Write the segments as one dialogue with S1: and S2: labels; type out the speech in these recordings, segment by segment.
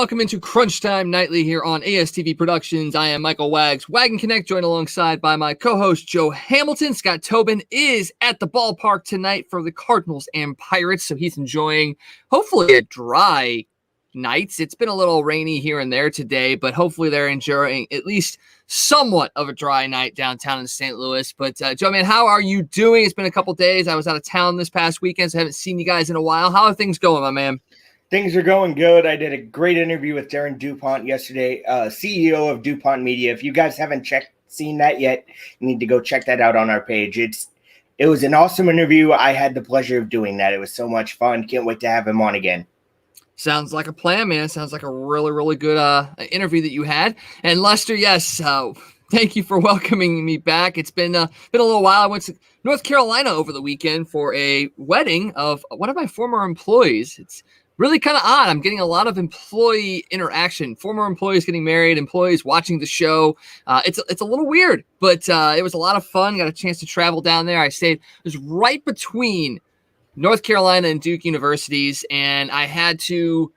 S1: welcome into Crunch Time Nightly here on ASTV Productions. I am Michael Wags, Wagon Connect, joined alongside by my co-host Joe Hamilton. Scott Tobin is at the ballpark tonight for the Cardinals and Pirates, so he's enjoying hopefully a dry night. It's been a little rainy here and there today, but hopefully they're enjoying at least somewhat of a dry night downtown in St. Louis. But Joe, man, how are you doing? It's been a couple days. I was out of town this past weekend, so I haven't seen you guys in a while. How are things going, my man?
S2: Things are going good. I did a great interview with Darren DuPont yesterday, CEO of DuPont Media. If you guys haven't seen that yet, you need to go check that out on our page. It was an awesome interview. I had the pleasure of doing that. It was so much fun. Can't wait to have him on again.
S1: Sounds like a plan, man. Sounds like a really, really good interview that you had. And Lester, yes, thank you for welcoming me back. It's been a little while. I went to North Carolina over the weekend for a wedding of one of my former employees. It's really kind of odd. I'm getting a lot of employee interaction, former employees getting married, employees watching the show. It's a little weird, but it was a lot of fun. Got a chance to travel down there. I stayed, it was right between North Carolina and Duke universities, and I had to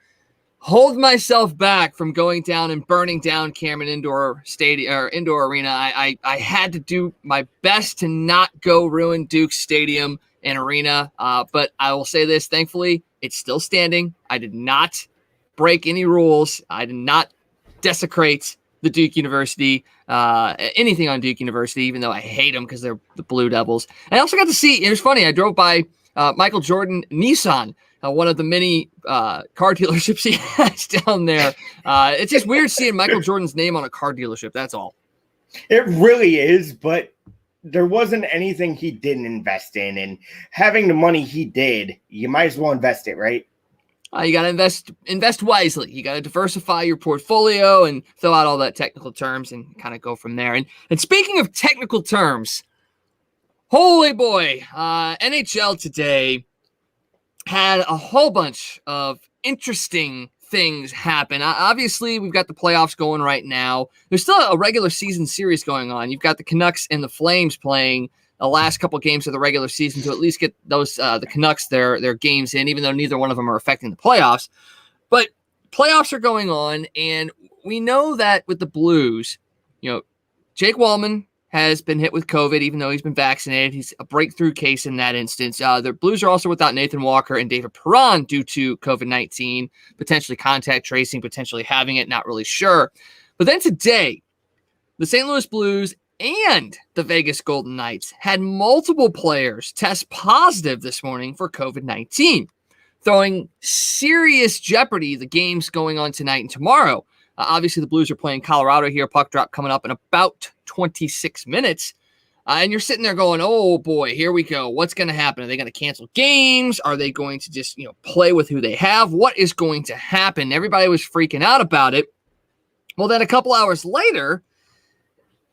S1: hold myself back from going down and burning down Cameron Indoor Stadium or Indoor Arena. I had to do my best to not go ruin Duke's stadium and arena, but I will say this, thankfully, it's still standing. I did not break any rules. I did not desecrate the Duke University, anything on Duke University, even though I hate them because they're the Blue Devils. I also got to see, it was funny, I drove by Michael Jordan Nissan, one of the many car dealerships he has down there. It's just weird seeing Michael Jordan's name on a car dealership, that's all.
S2: It really is, but there wasn't anything he didn't invest in, and having the money he did, you might as well invest it, right?
S1: You got to invest wisely. You got to diversify your portfolio and throw out all that technical terms and kind of go from there. And speaking of technical terms, holy boy, NHL today had a whole bunch of interesting things happen. Obviously, we've got the playoffs going right now. There's still a regular season series going on. You've got the Canucks and the Flames playing the last couple games of the regular season to at least get those the Canucks their games in, even though neither one of them are affecting the playoffs. But playoffs are going on, and we know that with the Blues, Jake Wallman has been hit with COVID, even though he's been vaccinated. He's a breakthrough case in that instance. The Blues are also without Nathan Walker and David Perron due to COVID-19, potentially contact tracing, potentially having it, not really sure. But then today, the St. Louis Blues and the Vegas Golden Knights had multiple players test positive this morning for COVID-19, throwing serious jeopardy the games going on tonight and tomorrow. Obviously, the Blues are playing Colorado here. Puck drop coming up in about 26 minutes. And you're sitting there going, oh, boy, here we go. What's going to happen? Are they going to cancel games? Are they going to just, play with who they have? What is going to happen? Everybody was freaking out about it. Well, then a couple hours later,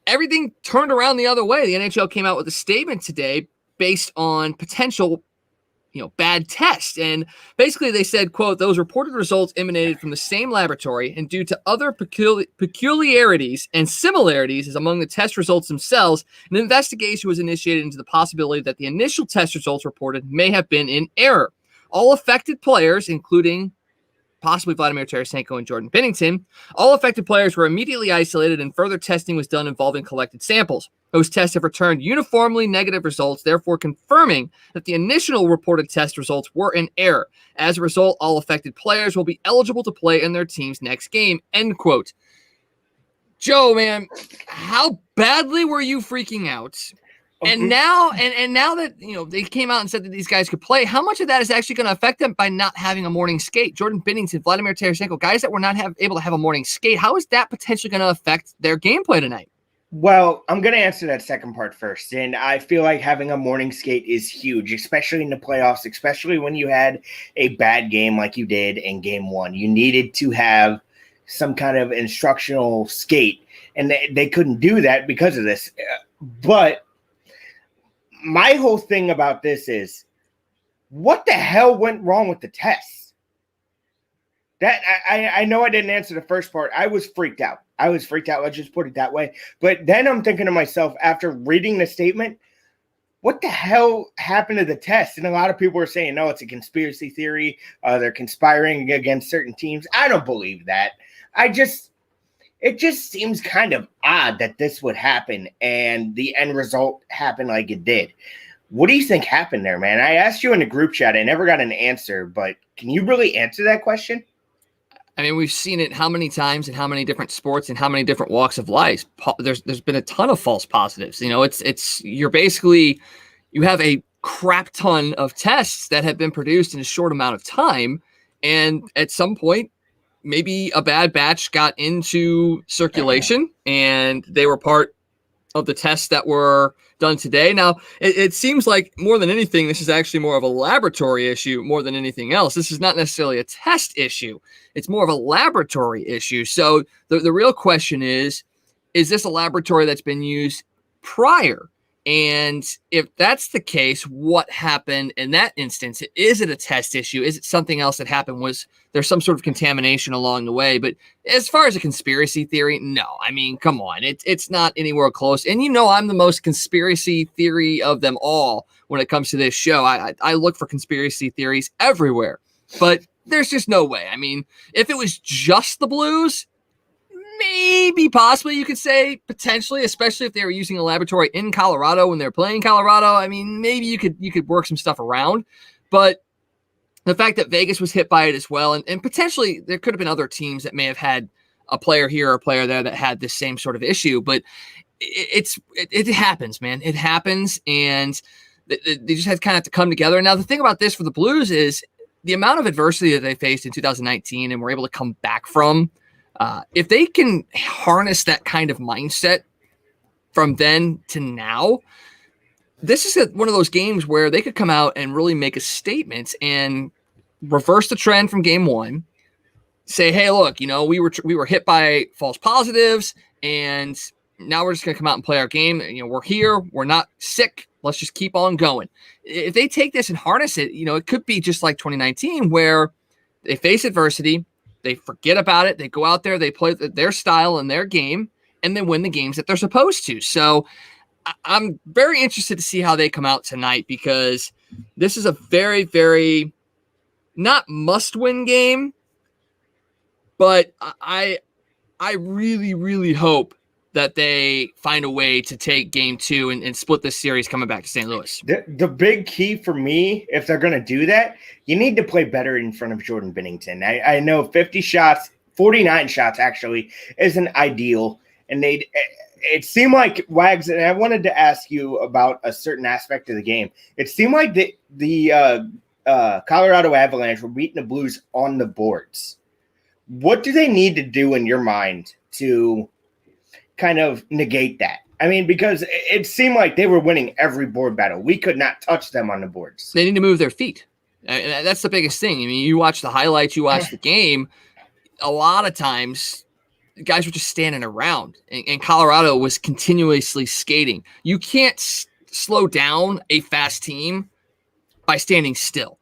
S1: everything turned around the other way. The NHL came out with a statement today based on potential bad test. And basically they said, quote, those reported results emanated from the same laboratory and due to other peculiarities and similarities as among the test results themselves, an investigation was initiated into the possibility that the initial test results reported may have been in error. All affected players, including possibly Vladimir Tarasenko and Jordan Binnington, all affected players were immediately isolated and further testing was done involving collected samples. Those tests have returned uniformly negative results, therefore confirming that the initial reported test results were in error. As a result, all affected players will be eligible to play in their team's next game, end quote. Joe, man, how badly were you freaking out? And now that, they came out and said that these guys could play, how much of that is actually going to affect them by not having a morning skate? Jordan Binnington, Vladimir Tarasenko, guys that were not able to have a morning skate, how is that potentially going to affect their gameplay tonight?
S2: Well, I'm going to answer that second part first. And I feel like having a morning skate is huge, especially in the playoffs, especially when you had a bad game like you did in game one. You needed to have some kind of instructional skate, and they couldn't do that because of this. But my whole thing about this is, what the hell went wrong with the tests? That I know I didn't answer the first part. I was freaked out. Let's just put it that way. But then I'm thinking to myself, after reading the statement, what the hell happened to the test? And a lot of people are saying, no, it's a conspiracy theory. They're conspiring against certain teams. I don't believe that. It just seems kind of odd that this would happen and the end result happened like it did. What do you think happened there, man? I asked you in the group chat. I never got an answer, but can you really answer that question?
S1: I mean, we've seen it how many times in how many different sports and how many different walks of life. There's been a ton of false positives. You have a crap ton of tests that have been produced in a short amount of time. And at some point, maybe a bad batch got into circulation and they were part of the tests that were done today. Now, it seems like more than anything, this is actually more of a laboratory issue more than anything else. This is not necessarily a test issue. It's more of a laboratory issue. So the real question is this a laboratory that's been used prior? And if that's the case, what happened in that instance? Is it a test issue? Is it something else that happened? Was there some sort of contamination along the way? But as far as a conspiracy theory, no. I mean, come on. It's not anywhere close. And I'm the most conspiracy theory of them all when it comes to this show. I look for conspiracy theories everywhere. But there's just no way. I mean, if it was just the Blues, maybe, possibly, you could say, potentially, especially if they were using a laboratory in Colorado when they're playing Colorado. I mean, maybe you could work some stuff around. But the fact that Vegas was hit by it as well, and potentially there could have been other teams that may have had a player here or a player there that had this same sort of issue. But it happens, man. It happens, and they just had kind of to come together. Now, the thing about this for the Blues is the amount of adversity that they faced in 2019 and were able to come back from. If they can harness that kind of mindset from then to now, this is one of those games where they could come out and really make a statement and reverse the trend from game one. Say, hey, look, we were hit by false positives, and now we're just going to come out and play our game. We're here. We're not sick. Let's just keep on going. If they take this and harness it, it could be just like 2019 where they face adversity. They forget about it. They go out there, they play their style and their game, and then win the games that they're supposed to. So I'm very interested to see how they come out tonight, because this is a very, very not must-win game, but I really, really hope that they find a way to take game two and split this series coming back to St. Louis.
S2: The big key for me, if they're going to do that, you need to play better in front of Jordan Binnington. I know 50 shots, 49 shots actually, isn't ideal. And it seemed like Wags, and I wanted to ask you about a certain aspect of the game. It seemed like the Colorado Avalanche were beating the Blues on the boards. What do they need to do in your mind to kind of negate that? I mean, because it seemed like they were winning every board battle. We could not touch them on the boards.
S1: They need to move their feet. And that's the biggest thing. I mean, you watch the highlights, you watch the game. A lot of times, guys were just standing around, and Colorado was continuously skating. You can't slow down a fast team by standing still.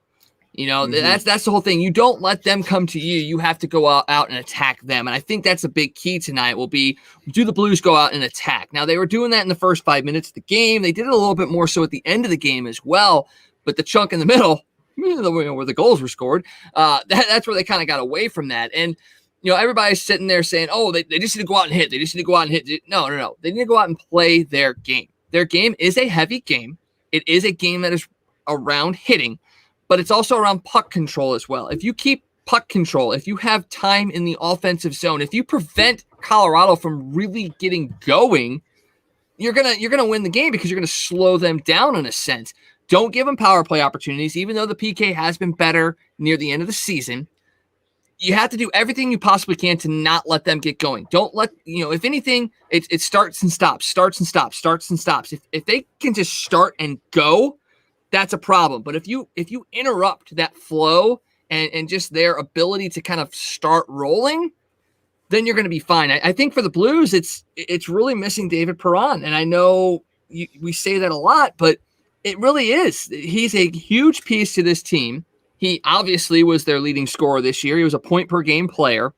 S1: That's the whole thing. You don't let them come to you. You have to go out and attack them. And I think that's a big key tonight will be, do the Blues go out and attack? Now, they were doing that in the first 5 minutes of the game. They did it a little bit more so at the end of the game as well. But the chunk in the middle, where the goals were scored, that's where they kind of got away from that. And, everybody's sitting there saying, oh, they just need to go out and hit. They just need to go out and hit. No. They need to go out and play their game. Their game is a heavy game. It is a game that is around hitting, but it's also around puck control as well. If you keep puck control, if you have time in the offensive zone, if you prevent Colorado from really getting going, you're gonna win the game, because you're gonna slow them down in a sense. Don't give them power play opportunities, even though the PK has been better near the end of the season. You have to do everything you possibly can to not let them get going. Don't let, if anything, it starts and stops. If they can just start and go, that's a problem. But if you interrupt that flow and just their ability to kind of start rolling, then you're going to be fine. I think for the Blues, it's really missing David Perron. And I know we say that a lot, but it really is. He's a huge piece to this team. He obviously was their leading scorer this year. He was a point-per-game player.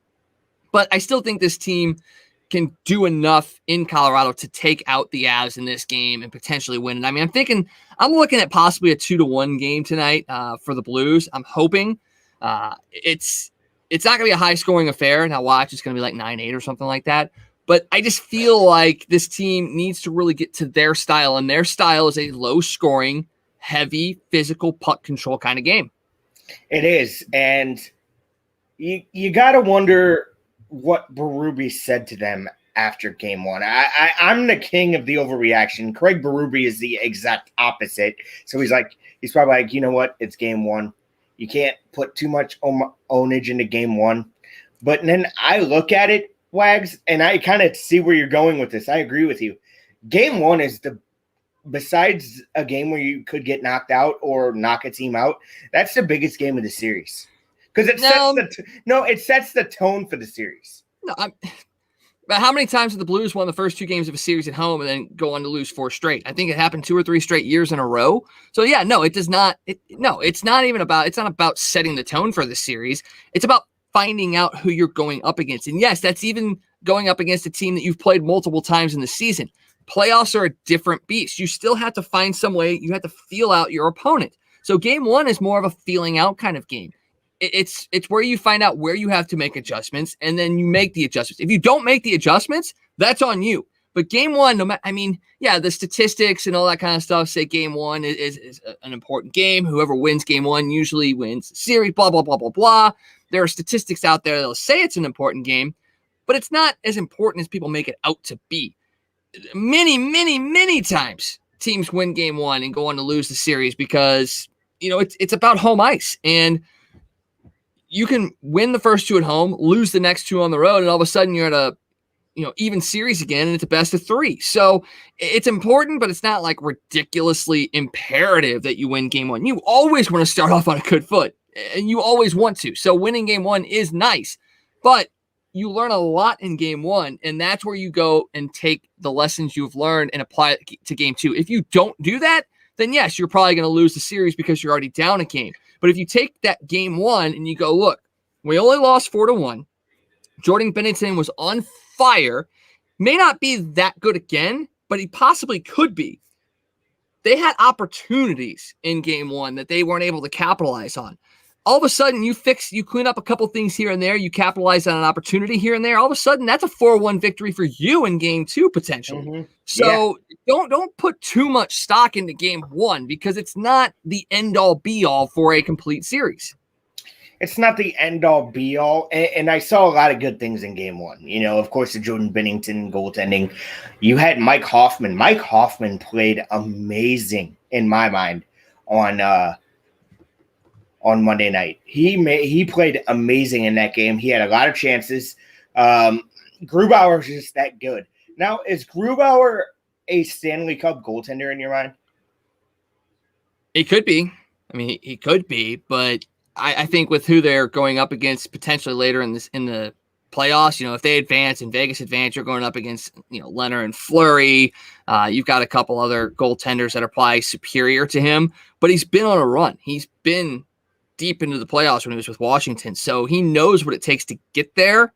S1: But I still think this team can do enough in Colorado to take out the Avs in this game and potentially win it. I mean, I'm looking at possibly a 2-1 game tonight for the Blues. I'm hoping it's not going to be a high scoring affair. Now watch, it's going to be like 9-8 or something like that. But I just feel like this team needs to really get to their style, and their style is a low scoring, heavy, physical puck control kind of game.
S2: It is. And you got to wonder what Berube said to them after game one. I'm the king of the overreaction. Craig Berube is the exact opposite. So he's probably like, you know what? It's game one. You can't put too much ownage into game one. But then I look at it, Wags, and I kind of see where you're going with this. I agree with you. Game one is besides a game where you could get knocked out or knock a team out, that's the biggest game of the series. Because it sets the tone for the series.
S1: No, but how many times have the Blues won the first 2 games of a series at home and then go on to lose 4 straight? I think it happened 2 or 3 straight years in a row. So yeah, no, it does not. It's not about setting the tone for the series. It's about finding out who you're going up against. And yes, that's even going up against a team that you've played multiple times in the season. Playoffs are a different beast. You still have to find some way. You have to feel out your opponent. So game one is more of a feeling out kind of game. It's where you find out where you have to make adjustments, and then you make the adjustments. If you don't make the adjustments, that's on you. But game one, the statistics and all that kind of stuff say game one is an important game. Whoever wins game one usually wins the series, blah, blah, blah, blah, blah. There are statistics out there that'll say it's an important game, but it's not as important as people make it out to be. Many, many, many times teams win game one and go on to lose the series because, it's about home ice. And you can win the first 2 at home, lose the next 2 on the road, and all of a sudden you're at a even series again, and it's a best of 3. So it's important, but it's not like ridiculously imperative that you win game one. You always want to start off on a good foot, and you always want to. So winning game one is nice, but you learn a lot in game one, and that's where you go and take the lessons you've learned and apply it to game 2. If you don't do that, then yes, you're probably going to lose the series because you're already down a game. But if you take that game one and you go, look, we only lost 4-1. Jordan Binnington was on fire. May not be that good again, but he possibly could be. They had opportunities in game one that they weren't able to capitalize on. All of a sudden, you clean up a couple things here and there, you capitalize on an opportunity here and there. All of a sudden, that's a 4-1 victory for you in game 2 potentially. Mm-hmm. So don't put too much stock into game one because it's not the end-all be-all for a complete series.
S2: It's not the end-all be-all, and I saw a lot of good things in game one. Of course, the Jordan Binnington goaltending. You had Mike Hoffman. Mike Hoffman played amazing in my mind on Monday night. He played amazing in that game. He had a lot of chances. Grubauer is just that good. Now, is Grubauer a Stanley Cup goaltender in your mind?
S1: He could be. He could be, but I think with who they're going up against potentially later in the playoffs, if they advance and Vegas advance, you're going up against Leonard and Fleury. You've got a couple other goaltenders that are probably superior to him, but he's been on a run. He's been deep into the playoffs when he was with Washington, so he knows what it takes to get there.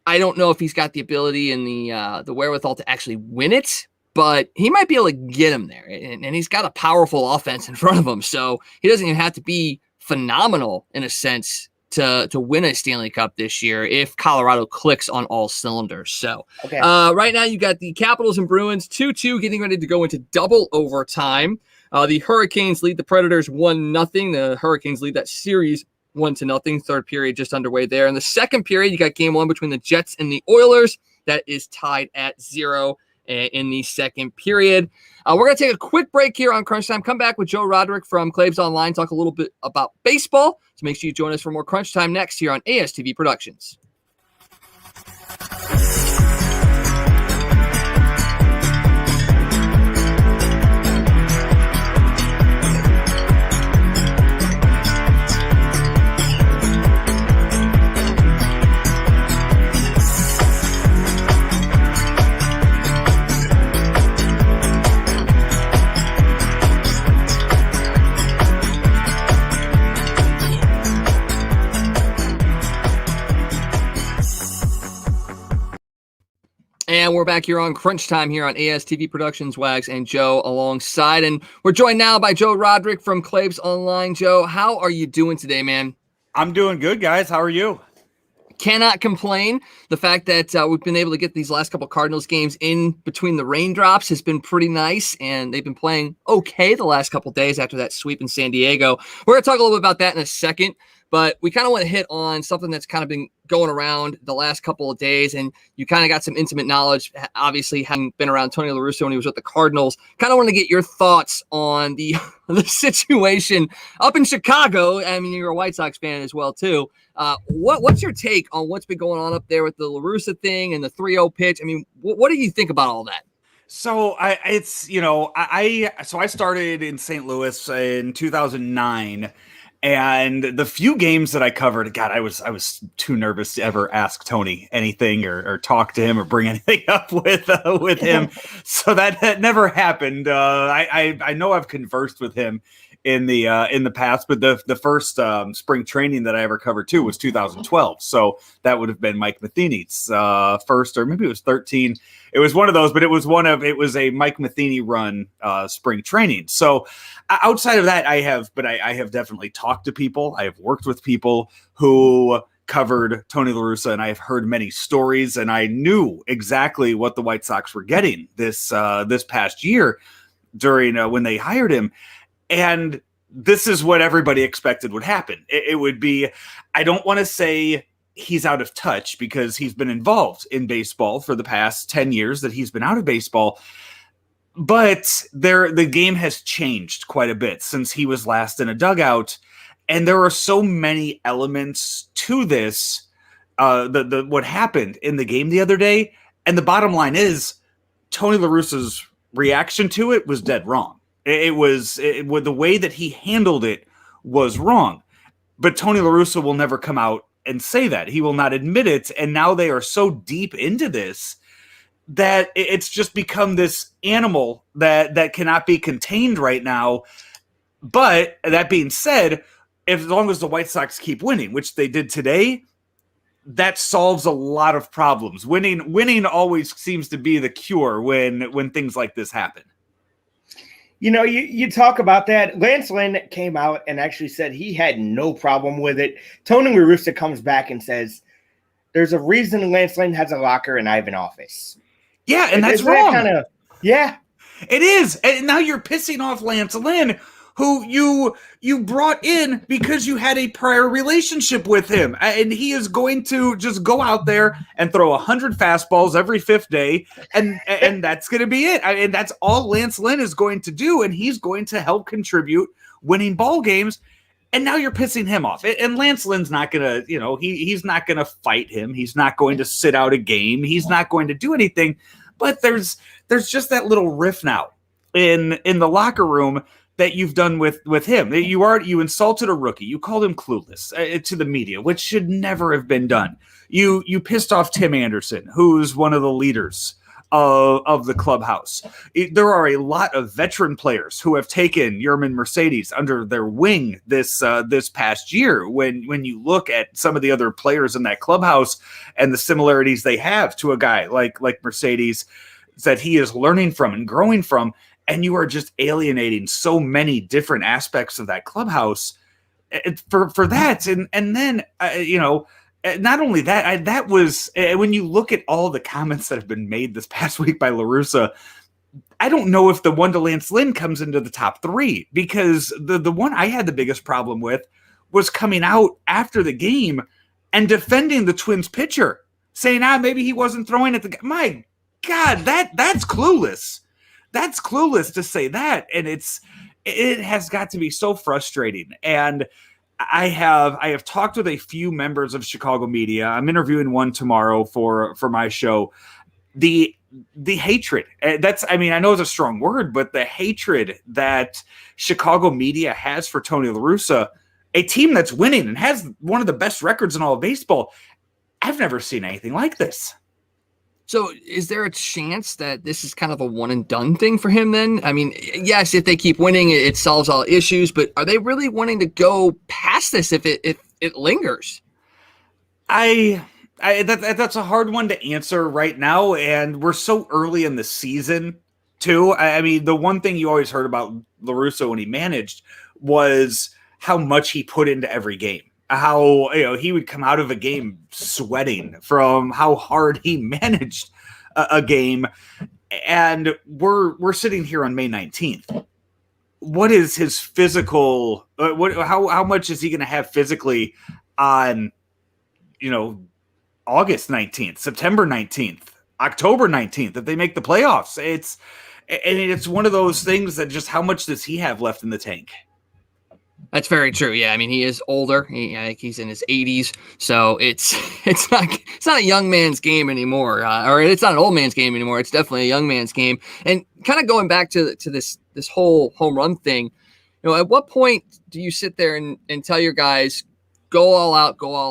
S1: I don't know if he's got the ability and the wherewithal to actually win it, but he might be able to get him there, and he's got a powerful offense in front of him, so he doesn't even have to be phenomenal in a sense to win a Stanley Cup this year if Colorado clicks on all cylinders. So right now you got the Capitals and Bruins 2-2 getting ready to go into double overtime. The Hurricanes lead the Predators 1-0. The Hurricanes lead that series 1-0. Third period just underway there. In the second period, you got game one between the Jets and the Oilers. That is tied at 0 in the second period. We're going to take a quick break here on Crunch Time. Come back with Joe Roderick from Claves Online, talk a little bit about baseball. So make sure you join us for more Crunch Time next here on ASTV Productions. And we're back here on Crunch Time here on ASTV Productions, Wags and Joe alongside. And we're joined now by Joe Roderick from Claves Online. Joe, how are you doing today, man?
S3: I'm doing good, guys. How are you?
S1: Cannot complain. The fact that we've been able to get these last couple Cardinals games in between the raindrops has been pretty nice, and they've been playing okay the last couple days after that sweep in San Diego. We're going to talk a little bit about that in a second, but we kind of want to hit on something that's kind of been going around the last couple of days, and you kind of got some intimate knowledge, obviously having been around Tony La Russa when he was with the Cardinals. Kind of want to get your thoughts on the situation up in Chicago. I mean, you're a White Sox fan as well, too. What's your take on what's been going on up there with the La Russa thing and the 3-0 pitch? I mean, what do you think about all that?
S3: So I started in St. Louis in 2009. And the few games that I covered, God, I was too nervous to ever ask Tony anything or talk to him or bring anything up with him. So that never happened. I know I've conversed with him in the past, but the first spring training that I ever covered too was 2012. So that would have been Mike Matheny's first, or maybe it was 13. It was one of those, but it was a Mike Matheny run spring training. So outside of that, I have definitely talked to people. I have worked with people who covered Tony La Russa, and I have heard many stories, and I knew exactly what the White Sox were getting this past year during when they hired him. And this is what everybody expected would happen. It would be, I don't want to say he's out of touch because he's been involved in baseball for the past 10 years that he's been out of baseball. But the game has changed quite a bit since he was last in a dugout. And there are so many elements to this, what happened in the game the other day. And the bottom line is Tony La Russa's reaction to it was dead wrong. It was the way that he handled it was wrong. But Tony La Russa will never come out and say that. He will not admit it. And now they are so deep into this that it's just become this animal that cannot be contained right now. But that being said, as long as the White Sox keep winning, which they did today, that solves a lot of problems. Winning always seems to be the cure when things like this happen.
S2: You know, you talk about that. Lance Lynn came out and actually said he had no problem with it. Tony La Russa comes back and says, there's a reason Lance Lynn has a locker and I have an office.
S3: Yeah, and that's wrong.
S2: Yeah.
S3: It is. And now you're pissing off Lance Lynn, who you brought in because you had a prior relationship with him. And he is going to just go out there and throw 100 fastballs every fifth day. And that's going to be it. And that's all Lance Lynn is going to do. And he's going to help contribute winning ball games. And now you're pissing him off. And Lance Lynn's not going to, he's not going to fight him. He's not going to sit out a game. He's not going to do anything. But there's just that little riff now in the locker room that you've done with him. You insulted a rookie. You called him clueless to the media, which should never have been done. You pissed off Tim Anderson, who's one of the leaders of the clubhouse. There are a lot of veteran players who have taken Yerman Mercedes under their wing this past year. When you look at some of the other players in that clubhouse and the similarities they have to a guy like Mercedes that he is learning from and growing from, and you are just alienating so many different aspects of that clubhouse for that. And then, not only that, that was when you look at all the comments that have been made this past week by La Russa, I don't know if the one to Lance Lynn comes into the top three, because the one I had the biggest problem with was coming out after the game and defending the Twins pitcher, saying, maybe he wasn't throwing at the guy. My God, that's clueless. That's clueless to say that. And it has got to be so frustrating. And I have talked with a few members of Chicago media. I'm interviewing one tomorrow for my show. The hatred, I know it's a strong word, but the hatred that Chicago media has for Tony La Russa, a team that's winning and has one of the best records in all of baseball. I've never seen anything like this.
S1: So is there a chance that this is kind of a one and done thing for him then? I mean, yes, if they keep winning, it solves all issues, but are they really wanting to go past this if it lingers?
S3: I That's a hard one to answer right now, and we're so early in the season too. I mean, the one thing you always heard about LaRusso when he managed was how much he put into every game. How he would come out of a game sweating from how hard he managed a game, and we're sitting here on May 19th. What is his physical? How much is he going to have physically on August 19th, September 19th, October 19th if they make the playoffs? It's one of those things that just how much does he have left in the tank?
S1: That's very true. Yeah, I mean, he is older. I think he's in his 80s, so it's not a young man's game anymore, or it's not an old man's game anymore. It's definitely a young man's game. And kind of going back to this whole home run thing, at what point do you sit there and tell your guys go all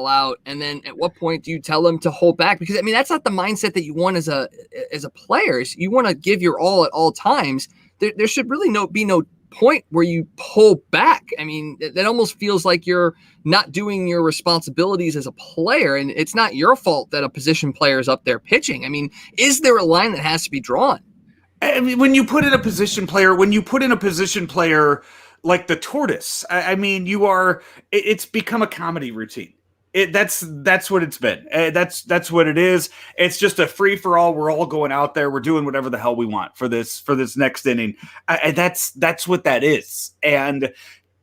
S1: out, and then at what point do you tell them to hold back? Because I mean, that's not the mindset that you want as a player. You want to give your all at all times. There should really be no point where you pull back. I mean, that almost feels like you're not doing your responsibilities as a player, and it's not your fault that a position player is up there pitching. I mean, is there a line that has to be drawn?
S3: I mean, when you put in a position player like the tortoise, I mean, it's become a comedy routine. That's what it's been. That's what it is. It's just a free for all. We're all going out there. We're doing whatever the hell we want for this next inning. That's what that is, and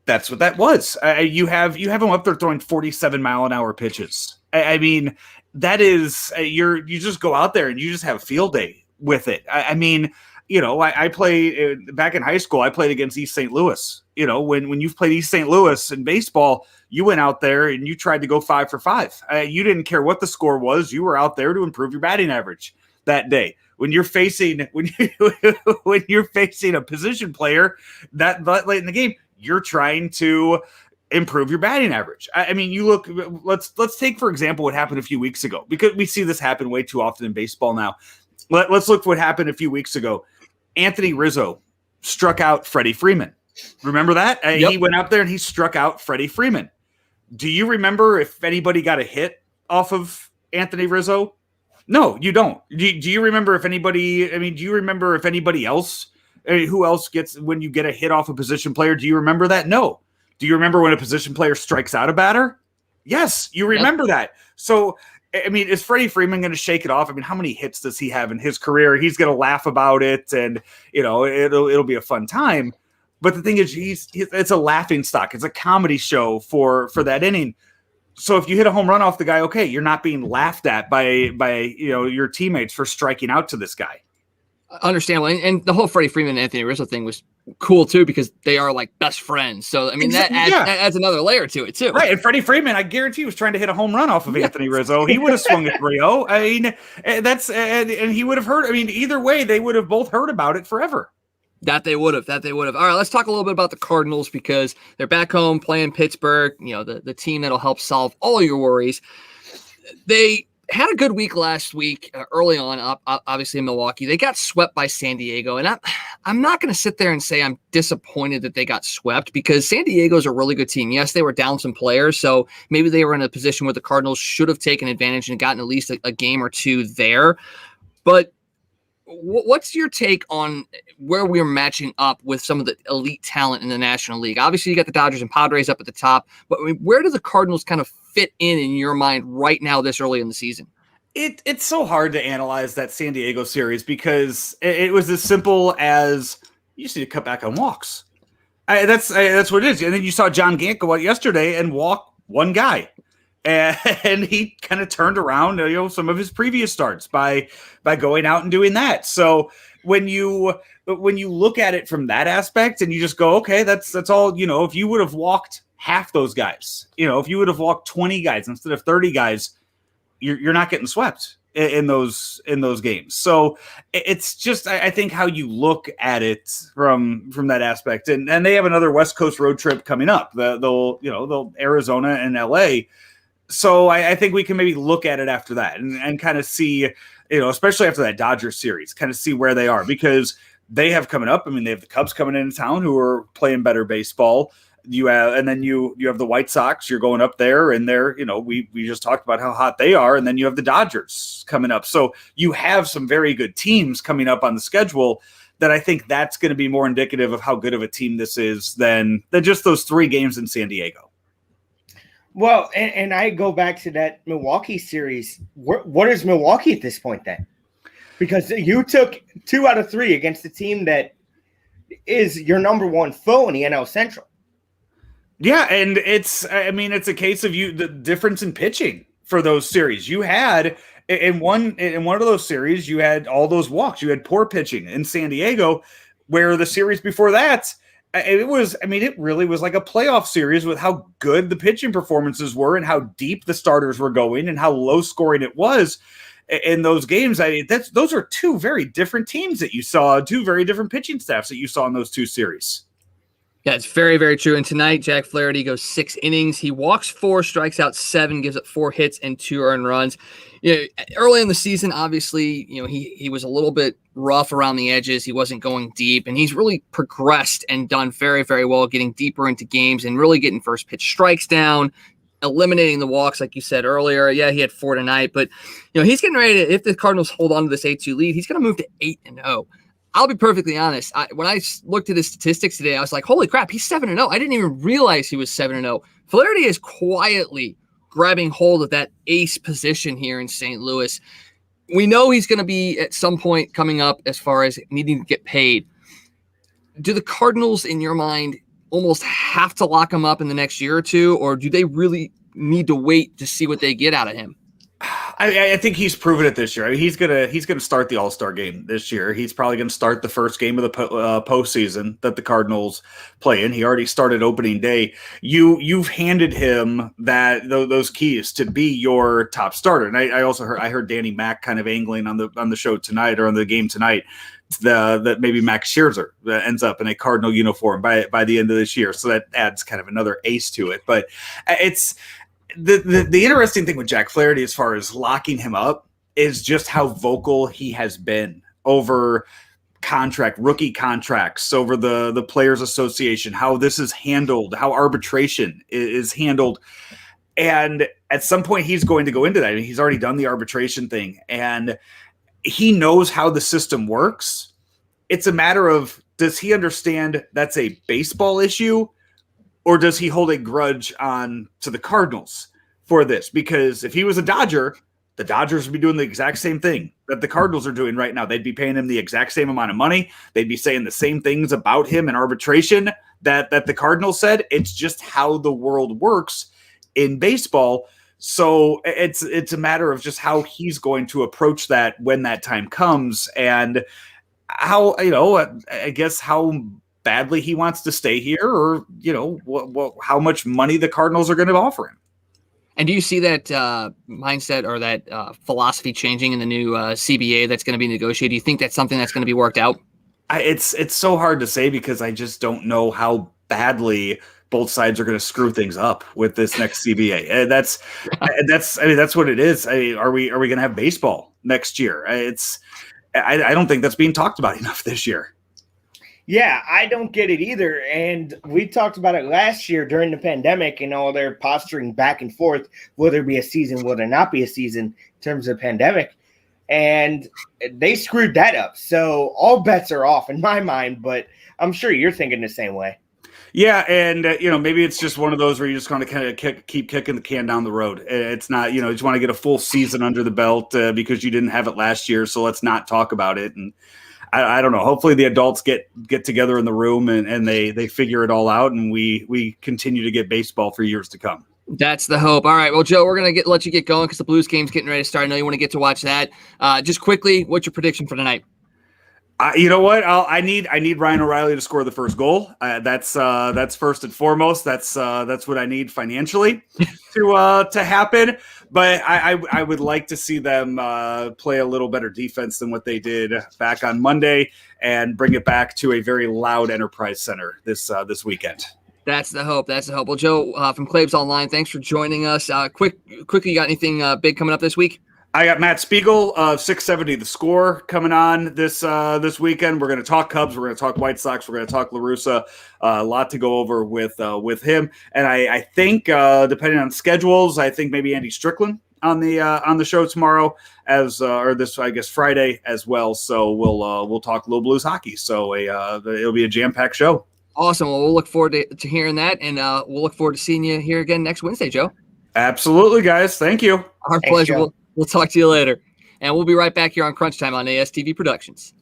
S3: that's what that was. You have them up there throwing 47-mile-an-hour pitches. I mean, that is you just go out there and you just have a field day with it. I mean, I played back in high school. I played against East St. Louis. When you've played East St. Louis in baseball, you went out there and you tried to go 5 for 5. You didn't care what the score was. You were out there to improve your batting average that day. When you're facing a position player that late in the game, you're trying to improve your batting average. I mean, you look. Let's take for example what happened a few weeks ago, because we see this happen way too often in baseball now. Let's look what happened a few weeks ago. Anthony Rizzo struck out Freddie Freeman. Remember that?
S1: Yep.
S3: He went up there and he struck out Freddie Freeman. Do you remember if anybody got a hit off of Anthony Rizzo? No, you don't. Do you remember if anybody? I mean, do you remember if anybody else? Who else gets when you get a hit off a position player? Do you remember that? No. Do you remember when a position player strikes out a batter? Yes, you remember that. So, I mean, is Freddie Freeman going to shake it off? I mean, how many hits does he have in his career? He's going to laugh about it, and it'll be a fun time. But the thing is, it's a laughing stock. It's a comedy show for that inning. So if you hit a home run off the guy, okay, you're not being laughed at by your teammates for striking out to this guy.
S1: Understandable. And the whole Freddie Freeman and Anthony Rizzo thing was cool too, because they are like best friends. So I mean, that adds another layer to it too.
S3: Right. And Freddie Freeman, I guarantee, was trying to hit a home run off of Anthony Rizzo. He would have swung a 3-0. I mean, and he would have heard. I mean, either way, they would have both heard about it forever.
S1: That they would have. All right, let's talk a little bit about the Cardinals, because they're back home playing Pittsburgh, the team that'll help solve all your worries. They had a good week last week, early on, obviously in Milwaukee. They got swept by San Diego, and I'm not going to sit there and say I'm disappointed that they got swept, because San Diego's a really good team. Yes, they were down some players, so maybe they were in a position where the Cardinals should have taken advantage and gotten at least a game or two there. But what's your take on where we're matching up with some of the elite talent in the National League? Obviously, you got the Dodgers and Padres up at the top, but I mean, where do the Cardinals kind of fit in your mind right now this early in the season?
S3: It's so hard to analyze that San Diego series, because it was as simple as you just need to cut back on walks. That's what it is. And then you saw John Gant go out yesterday and walk one guy. And he kind of turned around, some of his previous starts by going out and doing that. So when you look at it from that aspect and you just go, okay, that's all, if you would have walked half those guys, if you would have walked 20 guys instead of 30 guys, you're not getting swept in those games. So it's just, I think, how you look at it from that aspect. And they have another West Coast road trip coming up. They'll Arizona and LA. So I think we can maybe look at it after that and kind of see, especially after that Dodgers series, kind of see where they are, because they have coming up. I mean, they have the Cubs coming into town who are playing better baseball. You have, and then you have the White Sox. You're going up there, and they're, we just talked about how hot they are, and then you have the Dodgers coming up. So you have some very good teams coming up on the schedule that I think that's going to be more indicative of how good of a team this is than just those 3 games in San Diego.
S2: Well, and I go back to that Milwaukee series. What is Milwaukee at this point then? Because you took 2 out of 3 against the team that is your number 1 foe in the NL Central.
S3: Yeah, and it's a case of the difference in pitching for those series. You had in one of those series, you had all those walks. You had poor pitching in San Diego, where the series before that, it really was like a playoff series with how good the pitching performances were and how deep the starters were going and how low scoring it was in those games. Those are 2 very different teams that you saw, 2 very different pitching staffs that you saw in those 2 series.
S1: Yeah, it's very, very true. And tonight, Jack Flaherty goes 6 innings. He walks 4, strikes out 7, gives up 4 hits and 2 earned runs. Early in the season, obviously, he was a little bit rough around the edges. He wasn't going deep, and he's really progressed and done very, very well, getting deeper into games and really getting first pitch strikes down, eliminating the walks, like you said earlier. Yeah, he had 4 tonight, but he's getting ready to, if the Cardinals hold on to this 8-2 lead, he's going to move to 8-0. I'll be perfectly honest. When I looked at his statistics today, I was like, holy crap, he's 7-0. I didn't even realize he was 7-0. Flaherty is quietly grabbing hold of that ace position here in St. Louis. We know he's going to be at some point coming up as far as needing to get paid. Do the Cardinals, in your mind, almost have to lock him up in the next year or 2, or do they really need to wait to see what they get out of him?
S3: I think he's proven it this year. He's gonna start the All-Star game this year. He's probably gonna start the first game of the postseason that the Cardinals play in. He already started opening day. You've handed him those keys to be your top starter. And I also heard Danny Mac kind of angling on the show tonight, or on the game tonight, that maybe Max Scherzer ends up in a Cardinal uniform by the end of this year. So that adds kind of another ace to it. But it's the interesting thing with Jack Flaherty, as far as locking him up, is just how vocal he has been over rookie contracts, over the Players Association, how this is handled, how arbitration is handled. And at some point he's going to go into that. He's already done the arbitration thing, and he knows how the system works. It's a matter of, does he understand that's a baseball issue, or does he hold a grudge on to the Cardinals for this? Because if he was a Dodger, the Dodgers would be doing the exact same thing that the Cardinals are doing right now. They'd be paying him the exact same amount of money. They'd be saying the same things about him in arbitration that the Cardinals said. It's just how the world works in baseball. So it's a matter of just how he's going to approach that when that time comes, and how, I guess, how badly he wants to stay here, or how much money the Cardinals are going to offer him.
S1: And do you see that mindset or that philosophy changing in the new CBA that's going to be negotiated? Do you think that's something that's going to be worked out?
S3: It's so hard to say, because I just don't know how badly both sides are going to screw things up with this next CBA. And that's what it is. Are we going to have baseball next year? I don't think that's being talked about enough this year.
S2: Yeah, I don't get it either. And we talked about it last year during the pandemic, and all their posturing back and forth, will there be a season, will there not be a season in terms of pandemic. And they screwed that up. So all bets are off in my mind, but I'm sure you're thinking the same way.
S3: Yeah, and maybe it's just one of those where you just want to kind of keep kicking the can down the road. It's not, you just want to get a full season under the belt because you didn't have it last year, so let's not talk about it. And I don't know. Hopefully the adults get together in the room and they figure it all out, and we continue to get baseball for years to come.
S1: That's the hope. All right, well, Joe, we're gonna let you get going because the Blues game's getting ready to start. I know you want to get to watch that. Just quickly, what's your prediction for tonight?
S3: You know what? I need Ryan O'Reilly to score the first goal. That's first and foremost. That's what I need financially to happen. But I would like to see them play a little better defense than what they did back on Monday, and bring it back to a very loud Enterprise Center this weekend. That's the hope. Well, Joe from Claves Online, thanks for joining us. Quickly, you got anything big coming up this week? I got Matt Spiegel of 670 The Score coming on this weekend. We're going to talk Cubs. We're going to talk White Sox. We're going to talk La Russa. A lot to go over with him. And I think, depending on schedules, I think maybe Andy Strickland on the show tomorrow or this, I guess, Friday as well. So we'll talk Little Blues hockey. So it'll be a jam-packed show.
S1: Awesome. Well, we'll look forward to hearing that, and we'll look forward to seeing you here again next Wednesday, Joe.
S3: Absolutely, guys. Thank you.
S1: Our pleasure. We'll talk to you later. And we'll be right back here on Crunch Time on ASTV Productions.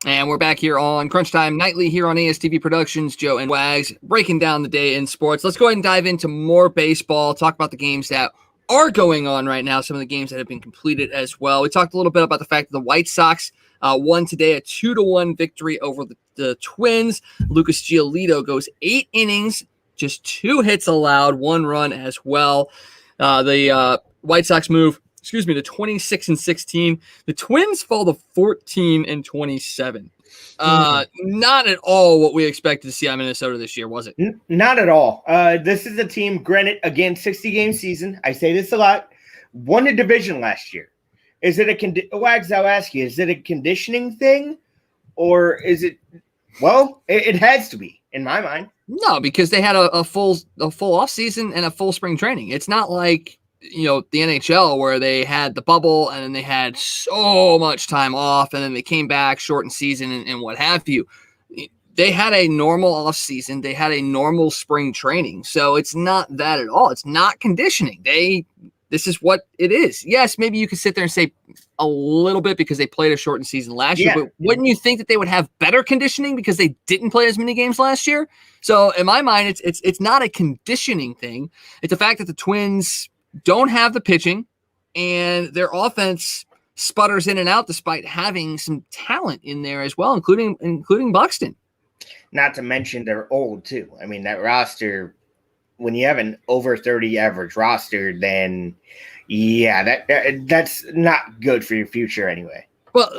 S1: And we're back here on Crunch Time Nightly here on ASTV Productions. Joe and Wags breaking down the day in sports. Let's go ahead and dive into more baseball, talk about the games that are going on right now, some of the games that have been completed as well. We talked a little bit about the fact that the White Sox won today, a 2-1 victory over the Twins. Lucas Giolito goes 8 innings, just 2 hits allowed, 1 run as well. The White Sox move to 26-16. The Twins fall to 14-27. Not at all what we expected to see on Minnesota this year, was it?
S2: Not at all. This is a team, granted, again, 60-game season. I say this a lot. Won a division last year. Is it Wags, I'll ask you, is it a conditioning thing? Or is it, well, it has to be, in my mind.
S1: No, because they had a full offseason and a full spring training. It's not like, the NHL where they had the bubble and then they had so much time off and then they came back, shortened season and what have you. They had a normal off season. They had a normal spring training. So it's not that at all. It's not conditioning. This is what it is. Yes, maybe you could sit there and say a little bit because they played a shortened season last year, but wouldn't you think that they would have better conditioning because they didn't play as many games last year? So in my mind, it's not a conditioning thing. It's the fact that the Twins don't have the pitching and their offense sputters in and out despite having some talent in there as well, including Buxton.
S2: Not to mention they're old too. I mean, that roster, when you have an over 30 average roster, then that's not good for your future anyway.
S1: Well,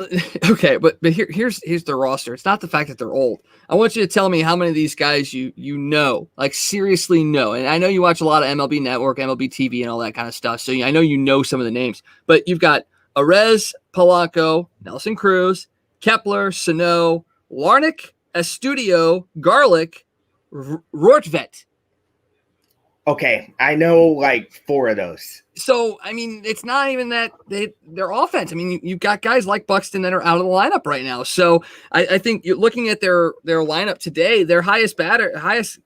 S1: okay, but here's the roster. It's not the fact that they're old. I want you to tell me how many of these guys you know, like seriously know. And I know you watch a lot of MLB Network, MLB TV, and all that kind of stuff. So I know you know some of the names. But you've got Arez, Polanco, Nelson Cruz, Kepler, Sano, Larnach, Estudio, Garlick, Rortvedt.
S2: Okay, I know like 4 of those.
S1: So, I mean, it's not even that their offense. I mean, you've got guys like Buxton that are out of the lineup right now. So I think you're looking at their lineup today, their highest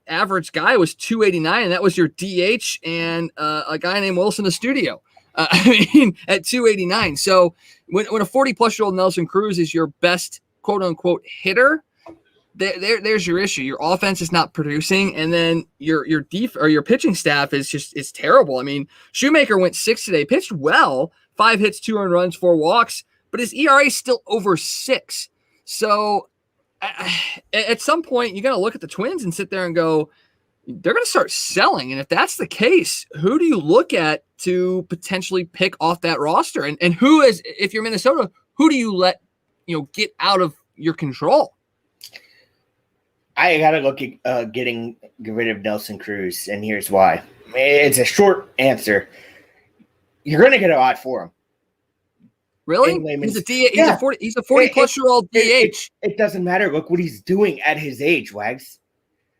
S1: average guy was 289, and that was your DH and a guy named Wilson Estudio. I mean, at 289. So when a 40-plus-year-old Nelson Cruz is your best quote-unquote hitter, there's your issue. Your offense is not producing, and then your pitching staff is terrible. I mean, Shoemaker went 6 today, pitched well, 5 hits, 2 earned runs, 4 walks, but his ERA is still over 6. So at some point, you got to look at the Twins and sit there and go, they're going to start selling. And if that's the case, who do you look at to potentially pick off that roster? And who is, if you're Minnesota, who do you let get out of your control?
S2: I got to look at get rid of Nelson Cruz, and here's why. It's a short answer. You're going to get a lot for him.
S1: Really? He's a DH. Yeah. He's a 40-plus-year-old DH.
S2: It doesn't matter. Look what he's doing at his age, Wags.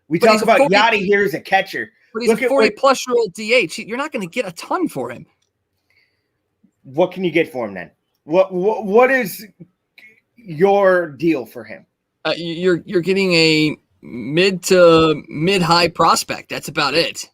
S2: We talk about Yachty here as a catcher.
S1: But he's a 40-plus-year-old DH. You're not going to get a ton for him.
S2: What can you get for him then? What is your deal for him?
S1: You're getting a mid to mid-high prospect. That's about it.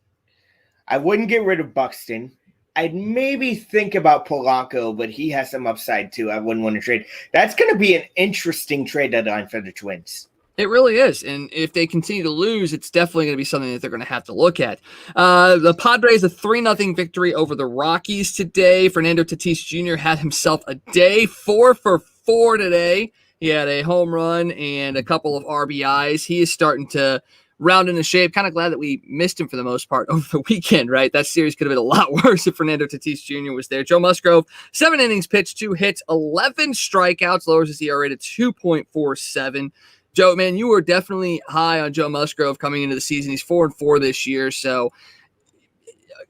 S2: I wouldn't get rid of Buxton. I'd maybe think about Polanco, but he has some upside too. I wouldn't want to trade. That's going to be an interesting trade deadline for the Twins.
S1: It really is. And if they continue to lose, it's definitely going to be something that they're going to have to look at. The Padres, a 3-0 victory over the Rockies today. Fernando Tatis Jr. had himself a day, 4 for 4 today. He had a home run and a couple of RBIs. He is starting to round into shape. Kind of glad that we missed him for the most part over the weekend, right? That series could have been a lot worse if Fernando Tatis Jr. was there. Joe Musgrove, 7 innings pitched, 2 hits, 11 strikeouts, lowers his ERA to 2.47. Joe, man, you were definitely high on Joe Musgrove coming into the season. He's 4-4 this year, so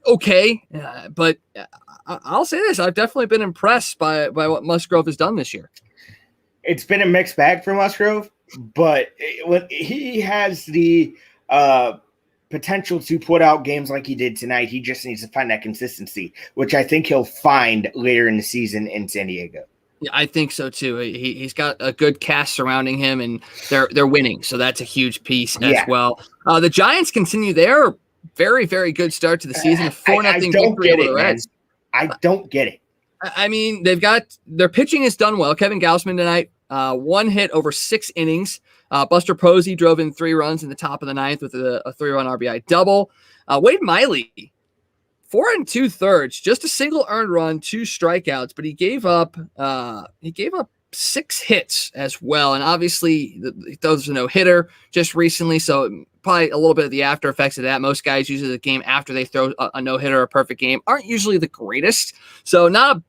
S1: okay. But I'll say this: I've definitely been impressed by what Musgrove has done this year.
S2: It's been a mixed bag for Musgrove, but when he has the potential to put out games like he did tonight, he just needs to find that consistency, which I think he'll find later in the season in San Diego.
S1: Yeah, I think so too. He's got a good cast surrounding him, and they're winning, so that's a huge piece as well. The Giants continue their very, very good start to the season, a 4-0 victory over the Reds.
S2: I don't get it.
S1: I mean, their pitching has done well. Kevin Gausman tonight, 1 hit over 6 innings. Buster Posey drove in 3 runs in the top of the 9th with a 3-run RBI double. Wade Miley, 4 2/3, just a single earned run, 2 strikeouts, but he gave up 6 hits as well. And obviously he throws a no-hitter just recently, so probably a little bit of the after effects of that. Most guys usually the game after they throw a no-hitter or a perfect game aren't usually the greatest. So not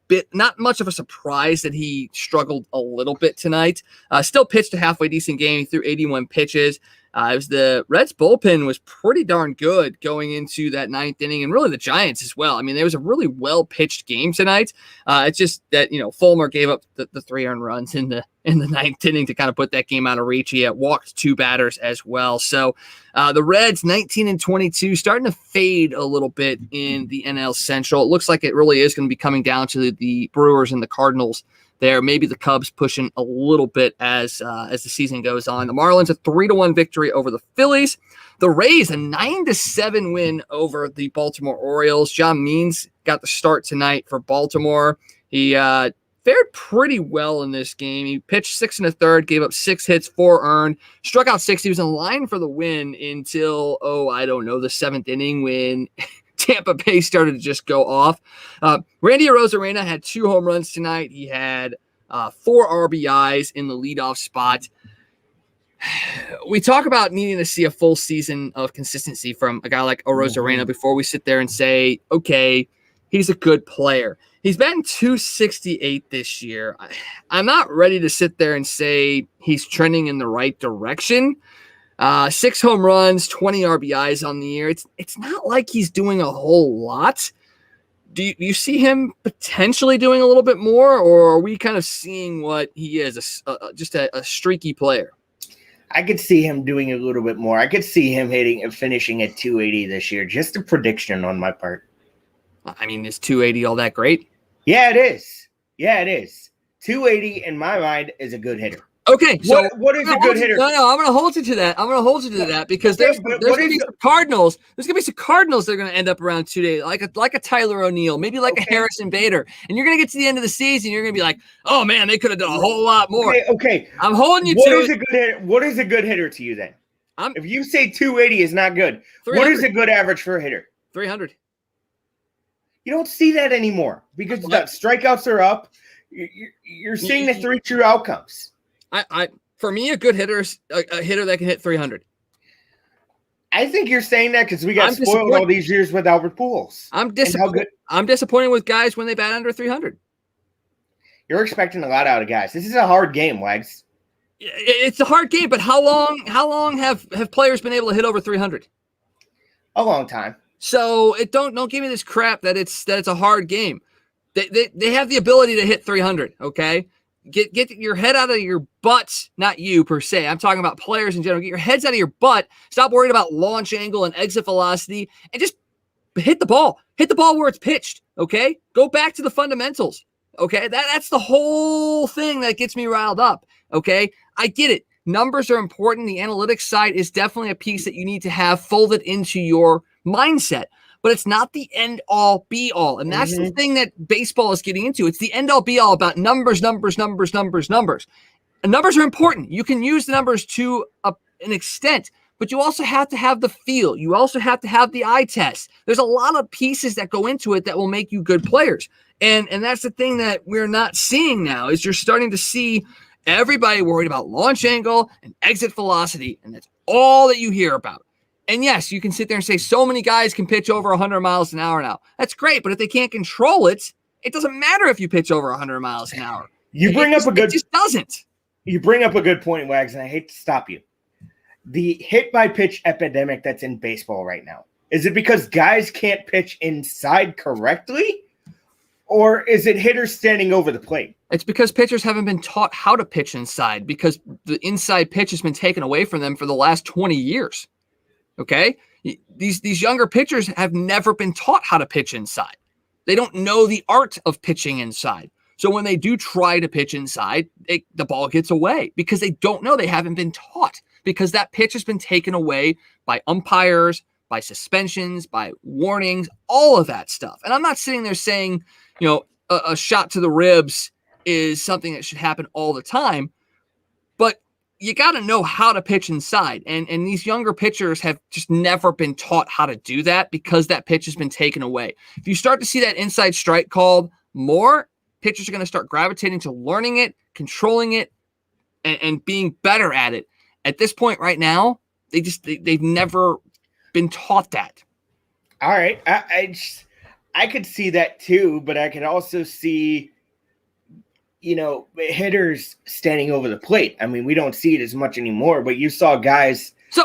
S1: much of a surprise that he struggled a little bit tonight. Still pitched a halfway decent game. He threw 81 pitches. It was the Reds bullpen was pretty darn good going into that 9th inning, and really the Giants as well. I mean, there was a really well-pitched game tonight. It's just that, Fulmer gave up the 3 earned runs in the 9th inning to kind of put that game out of reach. He had walked 2 batters as well. So the Reds, 19-22, starting to fade a little bit in the NL Central. It looks like it really is going to be coming down to the Brewers and the Cardinals there. Maybe the Cubs pushing a little bit as the season goes on. The Marlins, a 3-1 victory over the Phillies. The Rays, a 9-7 win over the Baltimore Orioles. John Means got the start tonight for Baltimore. He fared pretty well in this game. He pitched 6 1/3, gave up 6 hits, 4 earned, struck out 6. He was in line for the win until, the 7th inning when Tampa Bay started to just go off. Randy Arozarena had 2 home runs tonight. He had 4 RBIs in the leadoff spot. We talk about needing to see a full season of consistency from a guy like Arozarena before we sit there and say, okay, he's a good player. He's batting .268 this year. I'm not ready to sit there and say he's trending in the right direction. 6 home runs, 20 RBIs on the year. It's not like he's doing a whole lot. Do you see him potentially doing a little bit more, or are we kind of seeing what he is, just a streaky player?
S2: I could see him doing a little bit more. I could see him finishing at 280 this year. Just a prediction on my part.
S1: I mean, is 280 all that great?
S2: Yeah, it is. 280 in my mind is a good hitter.
S1: Okay, so
S2: what is a good hitter?
S1: No, I'm going to hold you to that. Because there's going to be some Cardinals. There's going to be some Cardinals that are going to end up around 280, like a Tyler O'Neill, maybe like a Harrison Bader. And you're going to get to the end of the season, you're going to be like, oh man, they could have done a whole lot more.
S2: Okay.
S1: I'm holding you
S2: to
S1: it.
S2: A good hitter? What is a good hitter to you then? If you say 280 is not good, what is a good average for a hitter?
S1: 300.
S2: You don't see that anymore because the strikeouts are up. You're seeing the 3 true outcomes.
S1: For me, a good hitter is a hitter that can hit 300.
S2: I think you're saying that because we got spoiled all these years with Albert Pujols.
S1: I'm disappointed with guys when they bat under 300.
S2: You're expecting a lot out of guys. This is a hard game, Wags.
S1: It's a hard game, but how long have players been able to hit over 300?
S2: A long time.
S1: So don't give me this crap that it's a hard game. They have the ability to hit 300. Okay. Get your head out of your butts, not you per se. I'm talking about players in general. Get your heads out of your butt. Stop worrying about launch angle and exit velocity and just hit the ball. Hit the ball where it's pitched, okay? Go back to the fundamentals, okay? That's the whole thing that gets me riled up, okay? I get it. Numbers are important. The analytics side is definitely a piece that you need to have folded into your mindset. but it's not the end all be all. And that's the thing that baseball is getting into. It's the end all be all about numbers. And numbers are important. You can use the numbers to an extent, but you also have to have the feel. You also have to have the eye test. There's a lot of pieces that go into it that will make you good players. And that's the thing that we're not seeing now is you're starting to see everybody worried about launch angle and exit velocity, and that's all that you hear about. And yes, you can sit there and say so many guys can pitch over 100 miles an hour now. That's great, but if they can't control it, it doesn't matter if you pitch over 100 miles an hour.
S2: It
S1: just doesn't.
S2: You bring up a good point, Wags, and I hate to stop you. The hit by pitch epidemic that's in baseball right now. Is it because guys can't pitch inside correctly? Or is it hitters standing over the plate?
S1: It's because pitchers haven't been taught how to pitch inside because the inside pitch has been taken away from them for the last 20 years. Okay? These younger pitchers have never been taught how to pitch inside. They don't know the art of pitching inside. So when they do try to pitch inside, the ball gets away because they don't know. They haven't been taught because that pitch has been taken away by umpires, by suspensions, by warnings, all of that stuff. And I'm not sitting there saying, a shot to the ribs is something that should happen all the time, but you got to know how to pitch inside. And these younger pitchers have just never been taught how to do that because that pitch has been taken away. If you start to see that inside strike called more, pitchers are going to start gravitating to learning it, controlling it, and being better at it. At this point right now, they've never been taught that.
S2: All right. I could see that too, but I could also see, hitters standing over the plate. I mean, we don't see it as much anymore, but you saw guys. So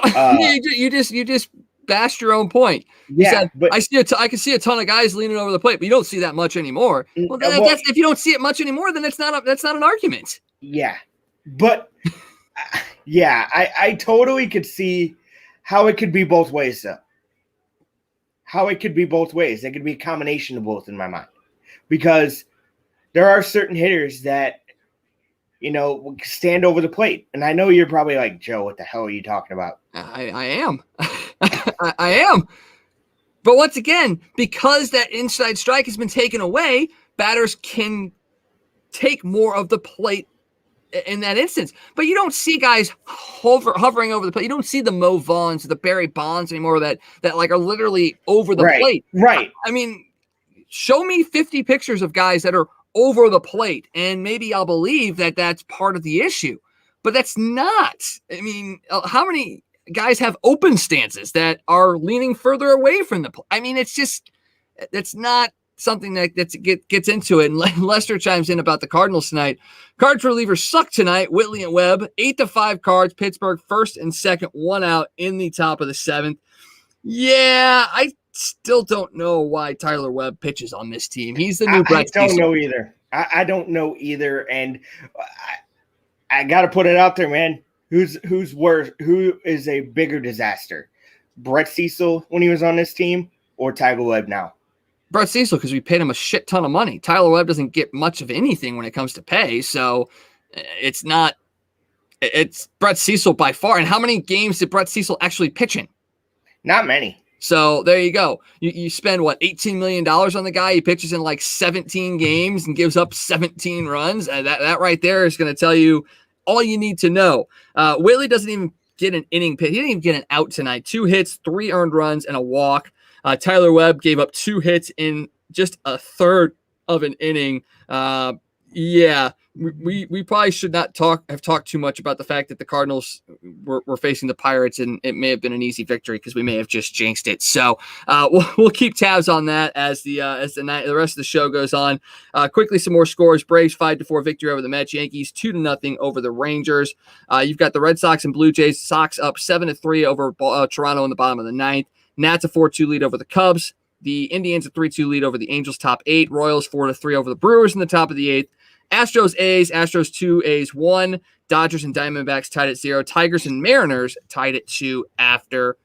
S1: you just bashed your own point. You said, but I can see a ton of guys leaning over the plate, but you don't see that much anymore. Well, that's, if you don't see it much anymore, then that's not an argument.
S2: Yeah, but I totally could see how it could be both ways, though. How it could be both ways. It could be a combination of both in my mind. Because there are certain hitters that, stand over the plate. And I know you're probably like, Joe, what the hell are you talking about?
S1: I am. I am. But once again, because that inside strike has been taken away, batters can take more of the plate in that instance. But you don't see guys hovering over the plate. You don't see the Mo Vaughns or the Barry Bonds anymore that like are literally over the plate.
S2: Right.
S1: I mean, show me 50 pictures of guys that are over the plate, and maybe I'll believe that that's part of the issue. But that's not. I mean, how many guys have open stances that are leaning further away from the plate? I mean, that's not something that gets into it. And Lester chimes in about the Cardinals tonight. Cards relievers suck tonight. Whitley and Webb, 8-5 Cards. Pittsburgh first and second, 1 out in the top of the 7th. Yeah, I still don't know why Tyler Webb pitches on this team. He's the new Brett.
S2: I don't know either. I don't know either, and I got to put it out there, man. Who's worse? Who is a bigger disaster? Brett Cecil when he was on this team, or Tyler Webb now?
S1: Brett Cecil, because we paid him a shit ton of money. Tyler Webb doesn't get much of anything when it comes to pay, so it's Brett Cecil by far. And how many games did Brett Cecil actually pitch in?
S2: Not many.
S1: So there you go. You spend $18 million on the guy. He pitches in like 17 games and gives up 17 runs. That right there is going to tell you all you need to know. Whitley doesn't even get an inning pitch. He didn't even get an out tonight. 2 hits, 3 earned runs, and a walk. Tyler Webb gave up 2 hits in just a third of an inning. We probably should not have talked too much about the fact that the Cardinals were facing the Pirates, and it may have been an easy victory because we may have just jinxed it. So we'll keep tabs on that as the rest of the show goes on. Quickly, some more scores: Braves 5-4 victory over the Mets. Yankees 2-0 over the Rangers. You've got the Red Sox and Blue Jays. Sox up 7-3 over Toronto in the bottom of the 9th. Nats a 4-2 lead over the Cubs. The Indians a 3-2 lead over the Angels, top 8. Royals 4-3 over the Brewers in the top of the 8th. Astros, A's, Astros 2, A's 1. Dodgers and Diamondbacks tied at 0. Tigers and Mariners tied at 2 after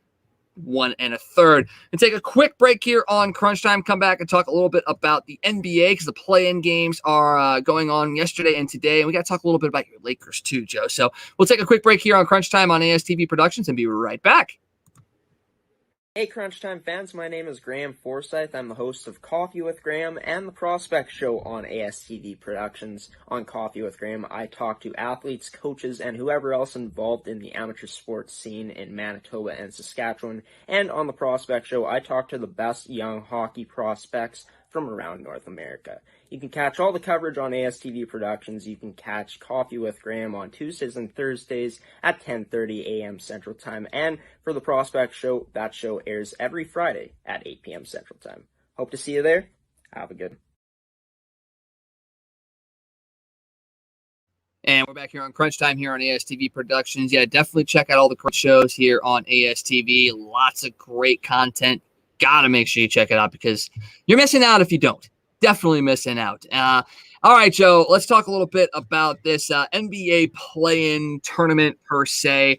S1: 1 1/3. And take a quick break here on Crunch Time. Come back and talk a little bit about the NBA because the play-in games are going on yesterday and today. And we got to talk a little bit about your Lakers too, Joe. So we'll take a quick break here on Crunch Time on ASTV Productions and be right back.
S4: Hey Crunch Time fans, my name is Graham Forsyth. I'm the host of Coffee with Graham and the Prospect Show on ASTV Productions. On Coffee with Graham, I talk to athletes, coaches, and whoever else involved in the amateur sports scene in Manitoba and Saskatchewan. And on the Prospect Show, I talk to the best young hockey prospects from around North America. You can catch all the coverage on ASTV Productions. You can catch Coffee with Graham on Tuesdays and Thursdays at 10:30 a.m. Central Time. And for the Prospect Show, that show airs every Friday at 8 p.m. Central Time. Hope to see you there. Have a good.
S1: And we're back here on Crunch Time here on ASTV Productions. Yeah, definitely check out all the Crunch shows here on ASTV. Lots of great content. Gotta make sure you check it out because you're missing out if you don't. Definitely missing out. All right, Joe, let's talk a little bit about this NBA play-in tournament per se.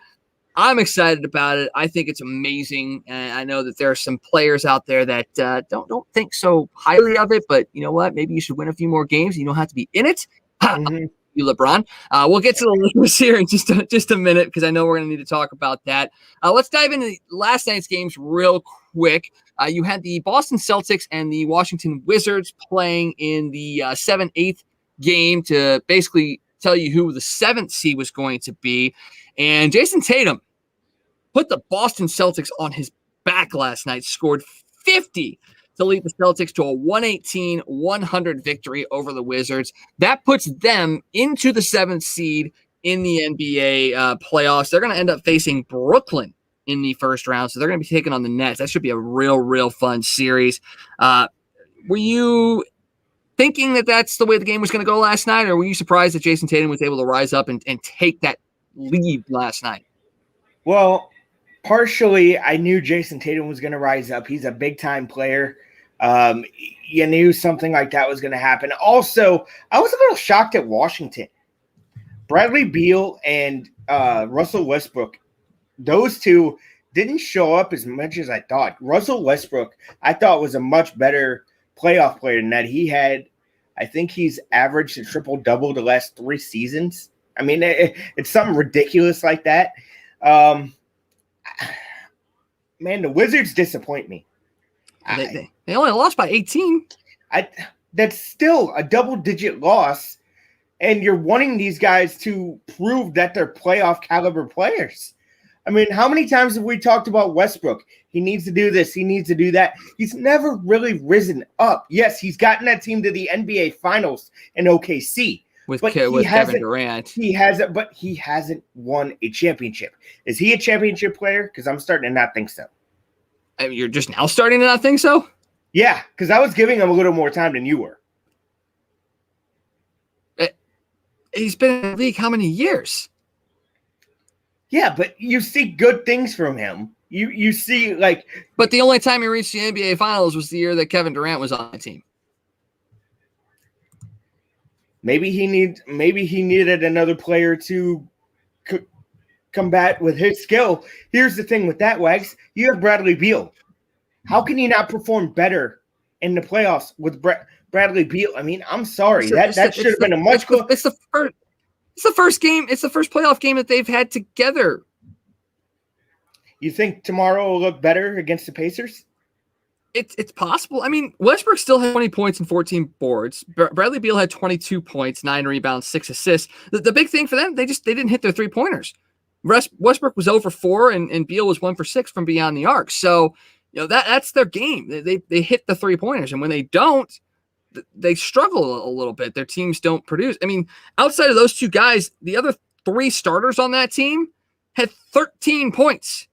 S1: I'm excited about it. I think it's amazing. And I know that there are some players out there that don't think so highly of it, but you know what? Maybe you should win a few more games. You don't have to be in it. You, LeBron. We'll get to the Lakers here in just a minute because I know we're going to need to talk about that. Let's dive into last night's games real quick. You had the Boston Celtics and the Washington Wizards playing in the 7-8 game to basically tell you who the 7th seed was going to be. And Jason Tatum put the Boston Celtics on his back last night, scored 50 to lead the Celtics to a 118-100 victory over the Wizards. That puts them into the 7th seed in the NBA playoffs. They're going to end up facing Brooklyn in the first round, so they're going to be taking on the Nets. That should be a real fun series. Were you thinking that that's the way the game was going to go last night, or were you surprised that Jason Tatum was able to rise up and take that lead last night?
S2: Well, partially, I knew Jason Tatum was going to rise up. He's a big-time player. You knew something like that was going to happen. Also, I was a little shocked at Washington. Bradley Beal and Russell Westbrook, those two didn't show up as much as I thought. Russell Westbrook, I thought, was a much better playoff player than that. I think he's averaged a triple-double the last 3 seasons. I mean, it's something ridiculous like that. Man, the Wizards disappoint me.
S1: They only lost by 18.
S2: That's still a double-digit loss, and you're wanting these guys to prove that they're playoff caliber players. I mean, how many times have we talked about Westbrook? He needs to do this. He needs to do that. He's never really risen up. Yes, he's gotten that team to the NBA Finals in OKC.
S1: With Kevin Durant.
S2: He hasn't won a championship. Is he a championship player? Because I'm starting to not think so.
S1: I mean, you're just now starting to not think so?
S2: Yeah, because I was giving him a little more time than you were.
S1: He's been in the league how many years?
S2: Yeah, but you see good things from him. You see, like...
S1: But the only time he reached the NBA Finals was the year that Kevin Durant was on the team.
S2: Maybe he needed another player to combat with his skill. Here's the thing with that, Wags. You have Bradley Beal. How can you not perform better in the playoffs with Bradley Beal? I mean, I'm sorry. That should have been a much closer.
S1: It's the first game. It's the first playoff game that they've had together.
S2: You think tomorrow will look better against the Pacers?
S1: It's possible. I mean, Westbrook still had 20 points and 14 boards. Bradley Beal had 22 points, 9 rebounds, 6 assists. The big thing for them, they didn't hit their 3-pointers. Westbrook was 0 for 4, and Beal was 1 for 6 from beyond the arc. So, you know, that's their game. They hit the 3-pointers, and when they don't, they struggle a little bit. Their teams don't produce. I mean, outside of those two guys, the other 3 starters on that team had 13 points.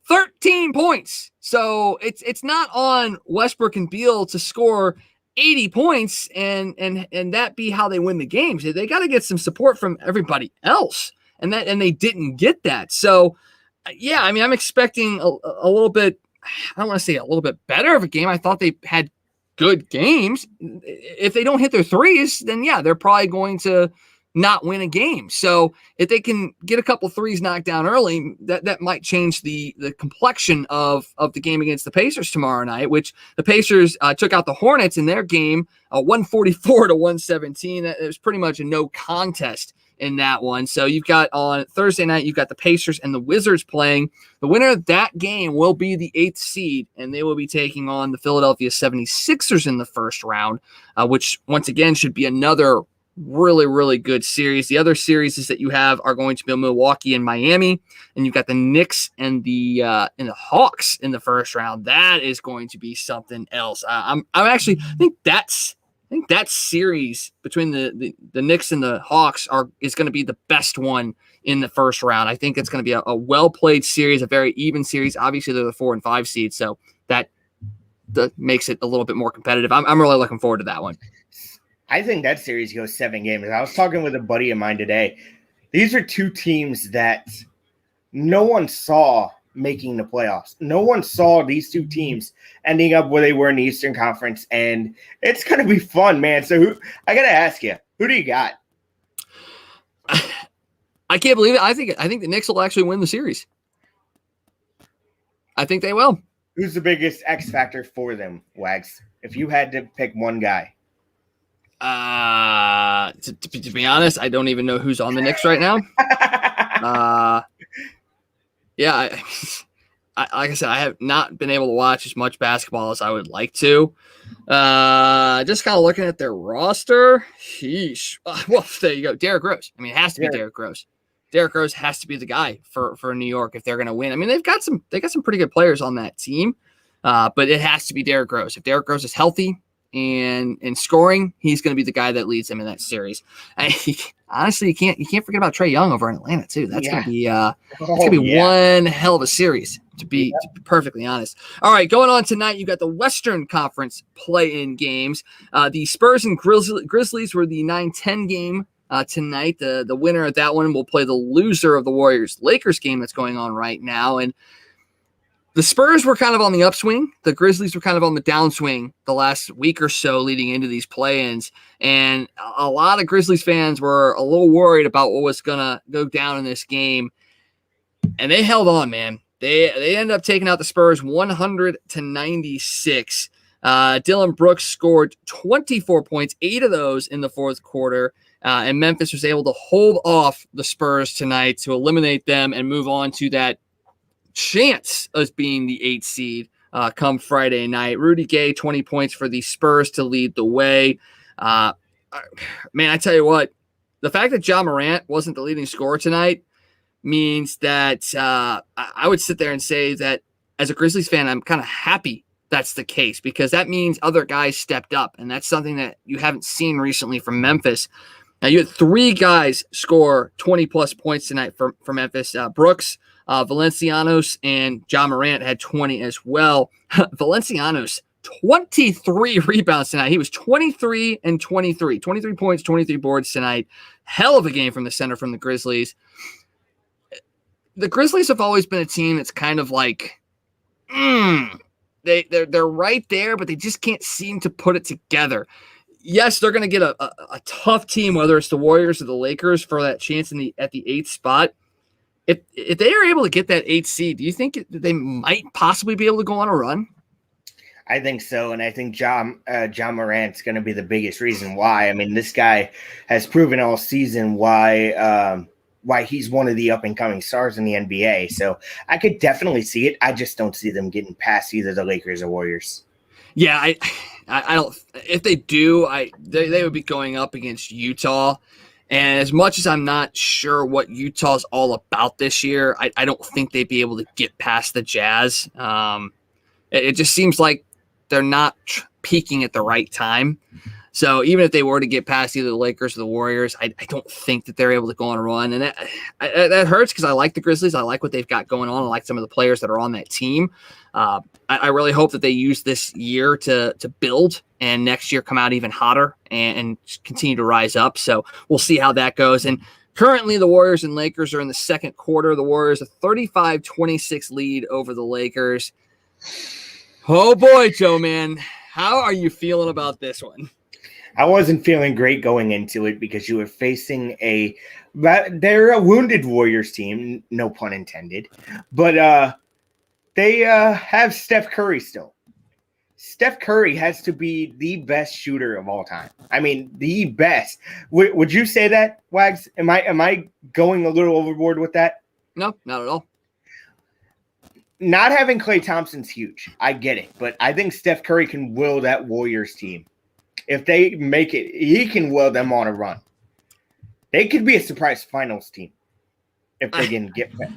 S1: 13 points. So it's not on Westbrook and Beal to score 80 points and that be how they win the games. They got to get some support from everybody else, and they didn't get that. So yeah, I mean, I'm expecting a little bit. I don't want to say a little bit better of a game. I thought they had good games. If they don't hit their threes, then yeah, they're probably going to not win a game. So if they can get a couple threes knocked down early, that might change the complexion of the game against the Pacers tomorrow night, which the Pacers took out the Hornets in their game, 144-117. It was pretty much a no contest in that one. So you've got on Thursday night, you've got the Pacers and the Wizards playing. The winner of that game will be the 8th seed, and they will be taking on the Philadelphia 76ers in the first round, which once again should be another really, really good series. The other series that you have are going to be Milwaukee and Miami, and you've got the Knicks and the Hawks in the first round. That is going to be something else. I think that series between the Knicks and the Hawks is going to be the best one in the first round. I think it's going to be a well-played series, a very even series. Obviously, they're the 4 and 5 seeds, so that makes it a little bit more competitive. I'm really looking forward to that one.
S2: I think that series goes 7 games. I was talking with a buddy of mine today. These are two teams that no one saw making the playoffs. No one saw these two teams ending up where they were in the Eastern Conference, and it's going to be fun, man. So I got to ask you, who do you got?
S1: I can't believe it. I think the Knicks will actually win the series. I think they will.
S2: Who's the biggest X factor for them, Wags? If you had to pick one guy.
S1: To be honest, I don't even know who's on the Knicks right now. Yeah, like I said, I have not been able to watch as much basketball as I would like to. Just kind of looking at their roster. Sheesh. Well, there you go. Derrick Rose. I mean, it has to be Derrick Rose. Derrick Rose has to be the guy for New York if they're going to win. I mean, they got some pretty good players on that team, but it has to be Derrick Rose. If Derrick Rose is healthy and scoring, he's going to be the guy that leads them in that series. Honestly, you can't forget about Trae Young over in Atlanta too. That's going to be one hell of a series, to be perfectly honest. All right, going on tonight, you got the Western Conference play-in games. The Spurs and Grizzlies were the 9-10 game tonight. The winner of that one will play the loser of the Warriors-Lakers game that's going on right now. And the Spurs were kind of on the upswing. The Grizzlies were kind of on the downswing the last week or so leading into these play-ins. And a lot of Grizzlies fans were a little worried about what was going to go down in this game. And they held on, man. They ended up taking out the Spurs 100-96. Dylan Brooks scored 24 points, 8 of those in the fourth quarter. And Memphis was able to hold off the Spurs tonight to eliminate them and move on to that chance of being the 8th seed come Friday night. Rudy Gay, 20 points for the Spurs to lead the way. Man, I tell you what, the fact that Ja Morant wasn't the leading scorer tonight means that I would sit there and say that as a Grizzlies fan, I'm kind of happy that's the case, because that means other guys stepped up, and that's something that you haven't seen recently from Memphis. Now, you had 3 guys score 20-plus points tonight for Memphis. Brooks, Valencianos, and Ja Morant had 20 as well. Valencianos, 23 rebounds tonight. He was 23 and 23. 23 points, 23 boards tonight. Hell of a game from the center from the Grizzlies. The Grizzlies have always been a team that's kind of like, they're right there, but they just can't seem to put it together. Yes, they're going to get a tough team, whether it's the Warriors or the Lakers, for that chance at the 8th spot. If they are able to get that 8th seed, do you think they might possibly be able to go on a run?
S2: I think so, and I think Ja Morant's going to be the biggest reason why. I mean, this guy has proven all season why he's one of the up-and-coming stars in the NBA. So I could definitely see it. I just don't see them getting past either the Lakers or Warriors. Yeah,
S1: I don't. If they do, they would be going up against Utah. And as much as I'm not sure what Utah's all about this year, I don't think they'd be able to get past the Jazz. It just seems like they're not peaking at the right time. So even if they were to get past either the Lakers or the Warriors, I don't think that they're able to go on a run. And that hurts, because I like the Grizzlies. I like what they've got going on. I like some of the players that are on that team. I really hope that they use this year to build, and next year come out even hotter and continue to rise up. So we'll see how that goes. And currently the Warriors and Lakers are in the second quarter. The Warriors a 35-26 lead over the Lakers. Oh boy, Joe, man. How are you feeling about this one?
S2: I wasn't feeling great going into it, because you were facing they're a wounded Warriors team, no pun intended, but they have Steph Curry still. Steph Curry has to be the best shooter of all time. I mean, the best. Would you say that, Wags? Am I going a little overboard with that?
S1: No, not at all.
S2: Not having Klay Thompson's huge. I get it, but I think Steph Curry can will that Warriors team. If they make it, he can will them on a run. They could be a surprise finals team if they can get past.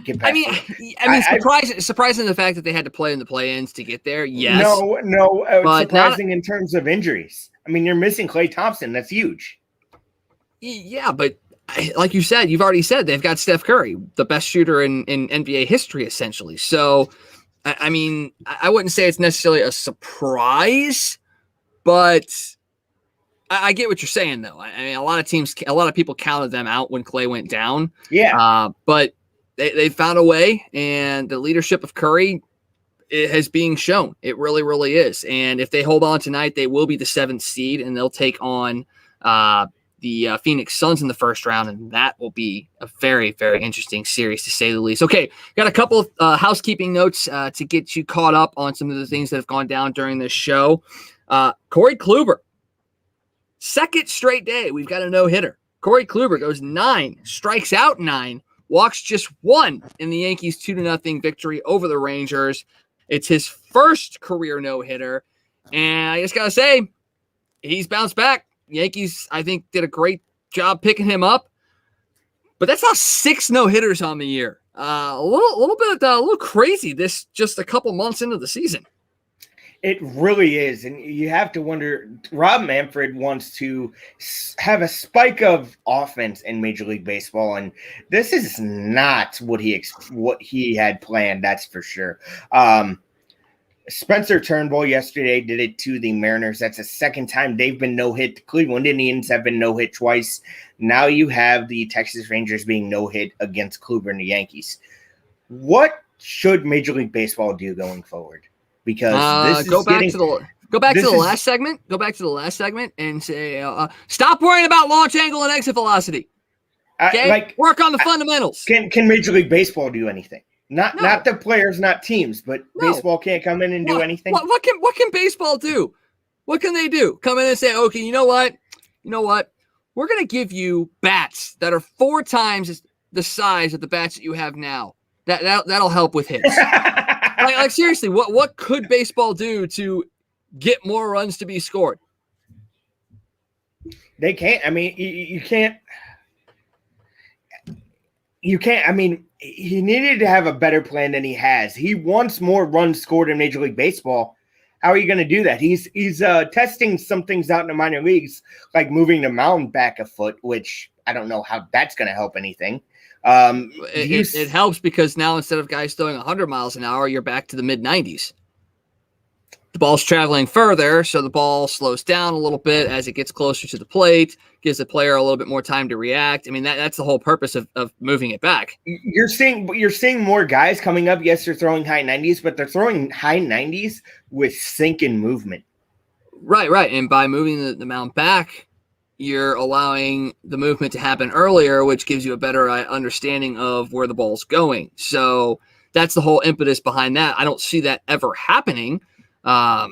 S1: Surprising the fact that they had to play in the play-ins to get there. Yes.
S2: No, surprising in terms of injuries. I mean, you're missing Klay Thompson. That's huge.
S1: Yeah, but like you said, you've already said they've got Steph Curry, the best shooter in NBA history, essentially. So, I mean, I wouldn't say it's necessarily a surprise, but I get what you're saying, though. I mean, a lot of people counted them out when Klay went down.
S2: Yeah.
S1: But they found a way, and the leadership of Curry is being shown. It really, really is. And if they hold on tonight, they will be the 7th seed, and they'll take on the Phoenix Suns in the first round, and that will be a very, very interesting series, to say the least. Okay, got a couple of housekeeping notes to get you caught up on some of the things that have gone down during this show. Corey Kluber, second straight day, we've got a no-hitter. Corey Kluber goes 9, strikes out 9, walks just 1 in the Yankees' 2-0 victory over the Rangers. It's his first career no-hitter, and I just got to say, he's bounced back. Yankees, I think, did a great job picking him up, but that's not 6 no-hitters on the year. A little crazy. This just a couple months into the season.
S2: It really is, and you have to wonder. Rob Manfred wants to have a spike of offense in Major League Baseball, and this is not what he had planned. That's for sure. Spencer Turnbull yesterday did it to the Mariners. That's the second time they've been no-hit. The Cleveland Indians have been no-hit twice. Now you have the Texas Rangers being no-hit against Kluber and the Yankees. What should Major League Baseball do going forward? Because this
S1: go back to the last segment. Go back to the last segment and say, stop worrying about launch angle and exit velocity. Okay, work on the fundamentals.
S2: Can Major League Baseball do anything? Not the players, not teams, but baseball can't come in and do anything.
S1: What can baseball do? What can they do? Come in and say, okay, you know what? We're going to give you bats that are 4 times the size of the bats that you have now. That'll help with hits. like seriously, what could baseball do to get more runs to be scored?
S2: They can't. I mean, you can't. You can't. I mean, he needed to have a better plan than he has. He wants more runs scored in Major League Baseball. How are you going to do that? He's testing some things out in the minor leagues, like moving the mound back a foot, which I don't know how that's going to help anything.
S1: It helps because now instead of guys throwing 100 miles an hour, you're back to the mid-90s. The ball's traveling further, so the ball slows down a little bit as it gets closer to the plate, gives the player a little bit more time to react. I mean, that's the whole purpose of moving it back.
S2: You're seeing more guys coming up. Yes, they're throwing high 90s, but they're throwing high 90s with sink and movement.
S1: Right. And by moving the mound back, you're allowing the movement to happen earlier, which gives you a better understanding of where the ball's going. So that's the whole impetus behind that. I don't see that ever happening. I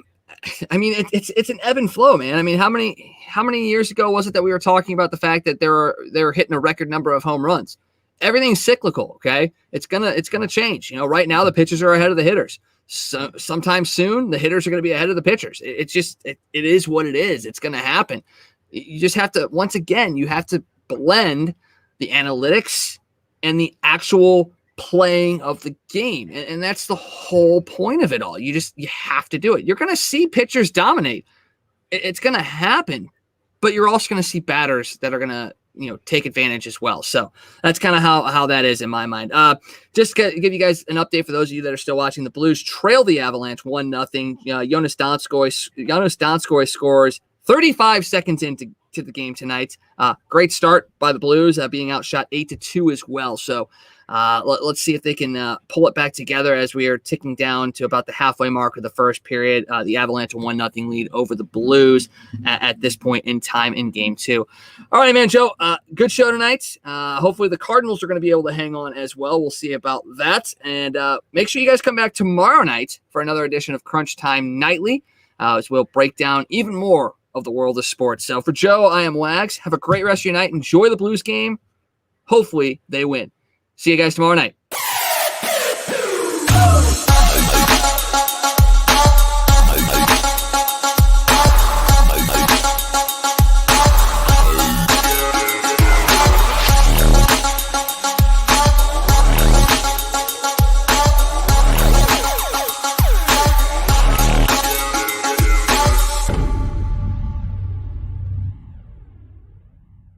S1: mean, it's an ebb and flow, man. I mean, how many years ago was it that we were talking about the fact that they're hitting a record number of home runs? Everything's cyclical. Okay. It's gonna change. Right now the pitchers are ahead of the hitters. So sometime soon the hitters are going to be ahead of the pitchers. It is what it is. It's going to happen. You just have to, once again, you have to blend the analytics and the actual playing of the game. And that's the whole point of it all. You have to do it. You're going to see pitchers dominate. It's going to happen, but you're also going to see batters that are going to, take advantage as well. So that's kind of how that is in my mind. Just to give you guys an update for those of you that are still watching, the Blues trail the Avalanche 1-0. Jonas Donskoy scores 35 seconds into the game tonight. Great start by the Blues, being outshot 8-2 as well. So let's see if they can pull it back together as we are ticking down to about the halfway mark of the first period. The Avalanche a 1-0 lead over the Blues at this point in time in game 2. All right, man, Joe, good show tonight. Hopefully the Cardinals are going to be able to hang on as well. We'll see about that. And make sure you guys come back tomorrow night for another edition of Crunch Time Nightly. as we'll break down even more of the world of sports. So for Joe, I am Wags. Have a great rest of your night. Enjoy the Blues game. Hopefully they win. See you guys tomorrow night.